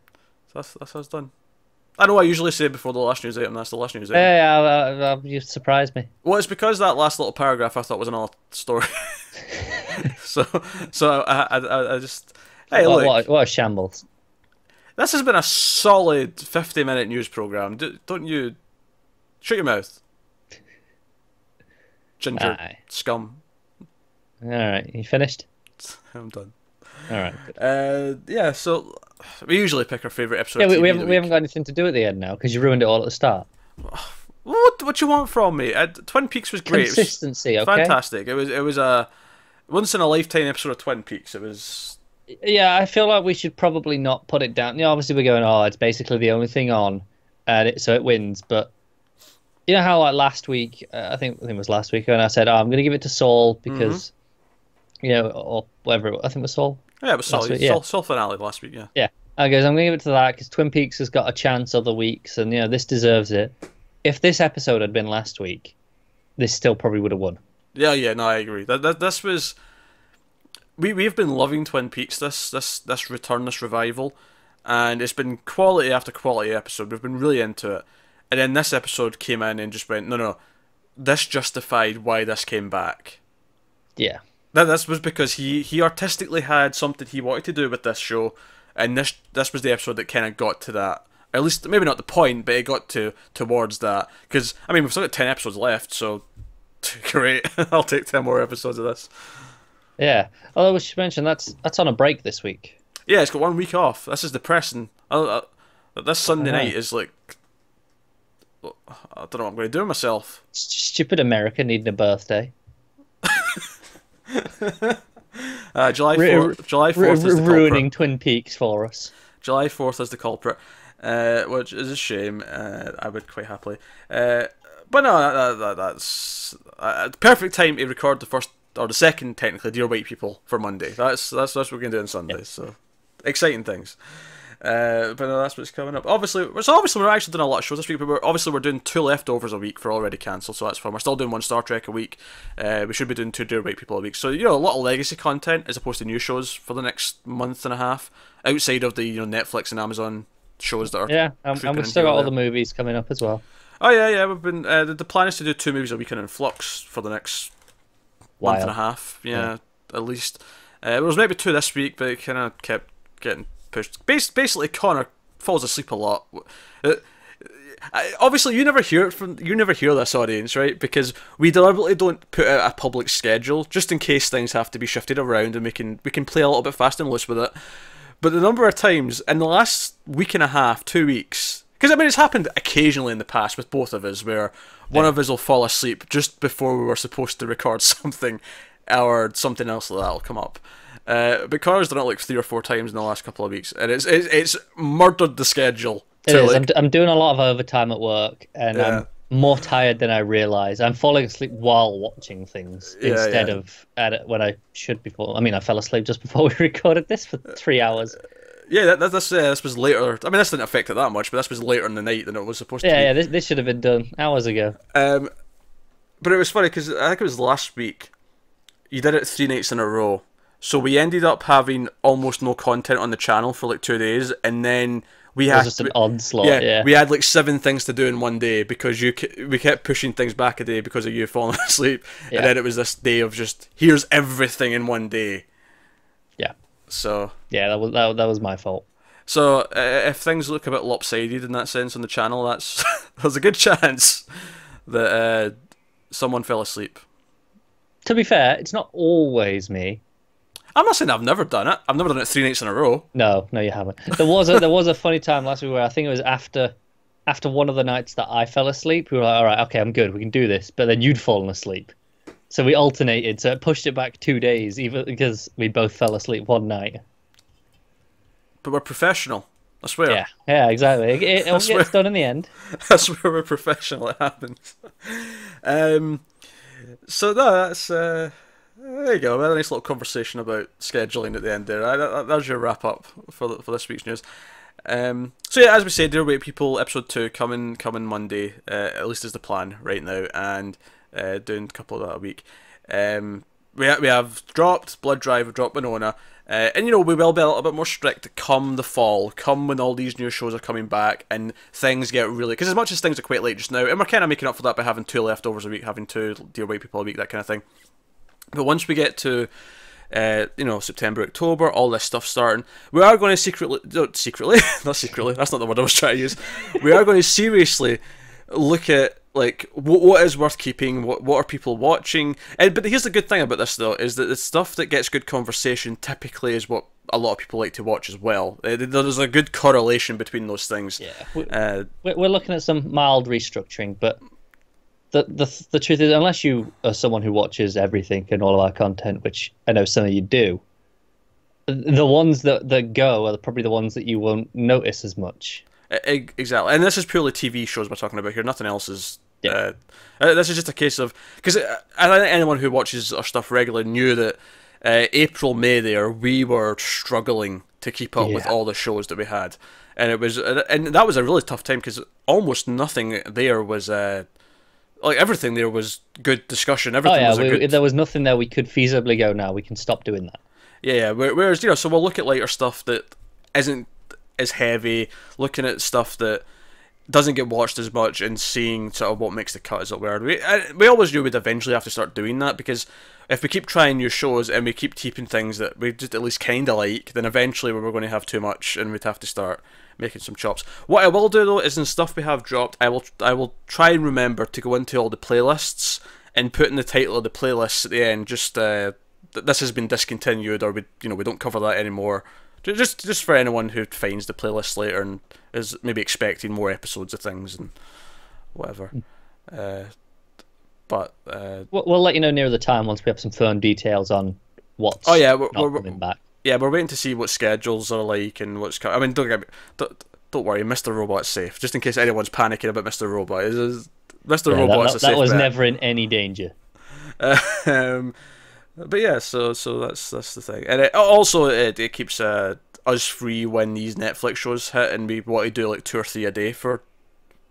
[SPEAKER 1] So that's how it's done. I know I usually say before the last news item, that's the last news item.
[SPEAKER 2] Yeah, you surprised me.
[SPEAKER 1] Well, it's because that last little paragraph I thought was another story. so I just... Hey, look.
[SPEAKER 2] What a shambles.
[SPEAKER 1] This has been a solid 50-minute news programme. Don't you... Shut your mouth. Ginger scum.
[SPEAKER 2] Alright, you finished?
[SPEAKER 1] I'm done.
[SPEAKER 2] Alright.
[SPEAKER 1] Yeah, so... We usually pick our favourite episode.
[SPEAKER 2] Yeah, we haven't got anything to do at the end now because you ruined it all at the start.
[SPEAKER 1] What you want from me? Twin Peaks was great.
[SPEAKER 2] Consistency,
[SPEAKER 1] it was fantastic. It was a once in a lifetime episode of Twin Peaks. It was.
[SPEAKER 2] Yeah, I feel like we should probably not put it down. Obviously we're going, it's basically the only thing on, and so it wins. But you know how like last week, I think it was last week, when I said, I'm going to give it to Saul because, or whatever. I think it was Saul.
[SPEAKER 1] Yeah, it was Saul. Saul finale last week. Yeah.
[SPEAKER 2] Yeah. I goes, I'm going to give it to that because Twin Peaks has got a chance other weeks, and this deserves it. If this episode had been last week, this still probably would have won.
[SPEAKER 1] Yeah, no, I agree. This was. We've been loving Twin Peaks this return, this revival, and it's been quality after quality episode. We've been really into it, and then this episode came in and just went, no, this justified why this came back.
[SPEAKER 2] Yeah.
[SPEAKER 1] This was because he artistically had something he wanted to do with this show, and this was the episode that kind of got to that. At least, maybe not the point, but it got towards that. Because, I mean, we've still got 10 episodes left, so great. I'll take 10 more episodes of this.
[SPEAKER 2] Yeah. Although we should mention, that's on a break this week.
[SPEAKER 1] Yeah, it's got 1 week off. This is depressing. This Sunday night is like... I don't know what I'm going to do with myself.
[SPEAKER 2] Stupid America needing a birthday.
[SPEAKER 1] July 4th is the culprit.
[SPEAKER 2] Ruining Twin Peaks for us.
[SPEAKER 1] July 4th is the culprit, which is a shame. I would quite happily. But no, that's perfect time to record the first or the second, technically, Dear White People for Monday. That's what we're going to do on Sunday. Yep. So exciting things. But no, that's what's coming up. Obviously we're actually doing a lot of shows this week, but we're doing 2 leftovers a week for already cancelled, so that's fun. We're still doing 1 Star Trek a week. We should be doing 2 Dear White People a week. So a lot of legacy content as opposed to new shows for the next month and a half, outside of the Netflix and Amazon shows that are.
[SPEAKER 2] Yeah, and we've still got all the movies coming up as well.
[SPEAKER 1] Oh yeah, we've been. The plan is to do 2 movies a week in Flux for the next month and a half. Yeah, at least. There was maybe 2 this week, but it kind of kept getting pushed. Basically, Connor falls asleep a lot. Obviously, you never hear this, audience, right? Because we deliberately don't put out a public schedule just in case things have to be shifted around, and we can play a little bit fast and loose with it. But the number of times in the last week and a half, 2 weeks, because I mean it's happened occasionally in the past with both of us, where one of us will fall asleep just before we were supposed to record something, or something else like that will come up. But Connor's done it like 3 or 4 times in the last couple of weeks, and it's murdered the schedule.
[SPEAKER 2] It is. I'm doing a lot of overtime at work, and I'm more tired than I realise. I'm falling asleep while watching things instead of when I should be falling. I mean, I fell asleep just before we recorded this for 3 hours.
[SPEAKER 1] Yeah, this was later. I mean, this didn't affect it that much, but this was later in the night than it was supposed to be.
[SPEAKER 2] Yeah, this should have been done hours ago.
[SPEAKER 1] But it was funny because I think it was last week. You did it 3 nights in a row. So we ended up having almost no content on the channel for like 2 days, and then we had
[SPEAKER 2] just an onslaught. Yeah,
[SPEAKER 1] we had like 7 things to do in one day because we kept pushing things back a day because of you falling asleep, and then it was this day of just here's everything in one day. Yeah. So
[SPEAKER 2] yeah, that was my fault.
[SPEAKER 1] So if things look a bit lopsided in that sense on the channel, there's a good chance that someone fell asleep.
[SPEAKER 2] To be fair, it's not always me.
[SPEAKER 1] I'm not saying I've never done it. I've never done it 3 nights in a row.
[SPEAKER 2] No, you haven't. There was a funny time last week where I think it was after one of the nights that I fell asleep. We were like, all right, okay, I'm good, we can do this. But then you'd fallen asleep, so we alternated. So it pushed it back 2 days, even because we both fell asleep one night.
[SPEAKER 1] But we're professional. I swear.
[SPEAKER 2] Yeah, exactly. It all gets done in the end.
[SPEAKER 1] I swear we're professional. It happens. So no, that's there you go. We had a nice little conversation about scheduling at the end there. That's your wrap up for this week's news. So yeah, as we said, Dear Wait People, episode 2 coming Monday. At least is the plan right now, and doing a couple of that a week. We have dropped Blood Drive, we've dropped Winona, and we will be a little bit more strict come the fall, come when all these new shows are coming back and things get really, because as much as things are quite late just now, and we're kind of making up for that by having 2 leftovers a week, having 2 Dear White People a week, that kind of thing. But once we get to September, October, all this stuff starting, we are going to not secretly, that's not the word I was trying to use, we are going to seriously look at like what is worth keeping, what are people watching, but here's the good thing about this though, is that the stuff that gets good conversation typically is what a lot of people like to watch as well. There's a good correlation between those things.
[SPEAKER 2] Yeah, we're looking at some mild restructuring, but the truth is, unless you are someone who watches everything and all of our content, which I know some of you do, the ones that go are probably the ones that you won't notice as much.
[SPEAKER 1] Exactly, and this is purely TV shows we're talking about here. Nothing else is. Yeah. This is just a case of, because I think anyone who watches our stuff regularly knew that April, May there we were struggling to keep up with all the shows that we had, and that was a really tough time because almost nothing there was everything there was good discussion. Everything
[SPEAKER 2] there was nothing there we could feasibly go, now we can stop doing that.
[SPEAKER 1] Yeah. Whereas so we'll look at lighter stuff that isn't as heavy, looking at stuff that doesn't get watched as much and seeing sort of what makes the cut, as it were. We always knew we'd eventually have to start doing that, because if we keep trying new shows and we keep keeping things that we just at least kind of like, then eventually we're going to have too much and we'd have to start making some chops. What I will do though is, in stuff we have dropped, I will try and remember to go into all the playlists and put in the title of the playlist at the end, just this has been discontinued, or we don't cover that anymore. Just for anyone who finds the playlist later and is maybe expecting more episodes of things and whatever. But
[SPEAKER 2] we'll let you know near the time once we have some firm details on what's
[SPEAKER 1] we're
[SPEAKER 2] coming back.
[SPEAKER 1] Yeah, we're waiting to see what schedules are like and what's coming. I mean, don't worry, Mr. Robot's safe. Just in case anyone's panicking about Mr. Robot, Mr. Robot's a safe
[SPEAKER 2] that was
[SPEAKER 1] bet.
[SPEAKER 2] never in any danger.
[SPEAKER 1] But yeah, so that's the thing, and it keeps us free when these Netflix shows hit, and we want to do like 2 or 3 a day for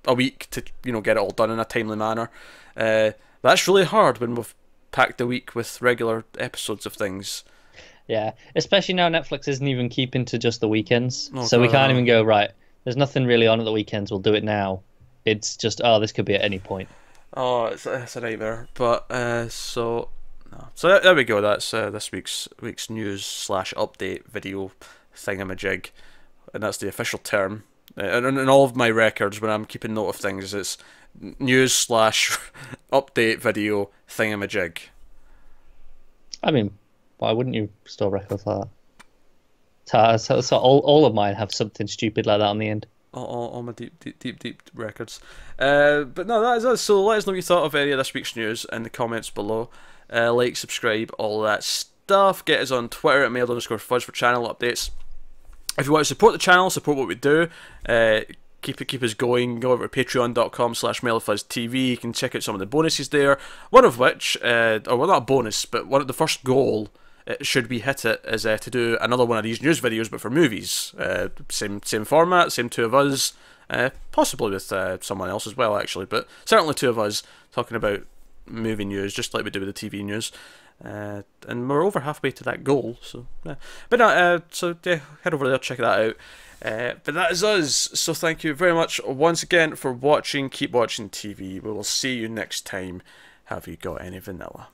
[SPEAKER 1] a week to get it all done in a timely manner. That's really hard when we've packed the week with regular episodes of things.
[SPEAKER 2] Yeah, especially now Netflix isn't even keeping to just the weekends, so we can't even go, right, there's nothing really on at the weekends, we'll do it now. It's just, this could be at any point.
[SPEAKER 1] Oh, it's a nightmare. But so there we go. That's this week's news / update video thingamajig, and that's the official term. And in all of my records, when I'm keeping note of things, it's news / update video thingamajig. I
[SPEAKER 2] mean, why wouldn't you store records like that? So all of mine have something stupid like that on the end.
[SPEAKER 1] All my deep records. But no, that is us. So let us know what you thought of any of this week's news in the comments below. Like, subscribe, all that stuff. Get us on Twitter at mail_fudge for channel updates. If you want to support the channel, support what we do, keep us going, go over to patreon.com/mailoffuzztv. You can check out some of the bonuses there. One of which, not a bonus, but the first goal, should we hit it, is to do another one of these news videos, but for movies. Same format, same 2 of us, possibly with someone else as well, actually, but certainly 2 of us talking about movie news, just like we do with the TV news. And we're over halfway to that goal, so yeah. But no, head over there, check that out. But that is us, so thank you very much once again for watching. Keep watching TV. We will see you next time. Have you got any vanilla?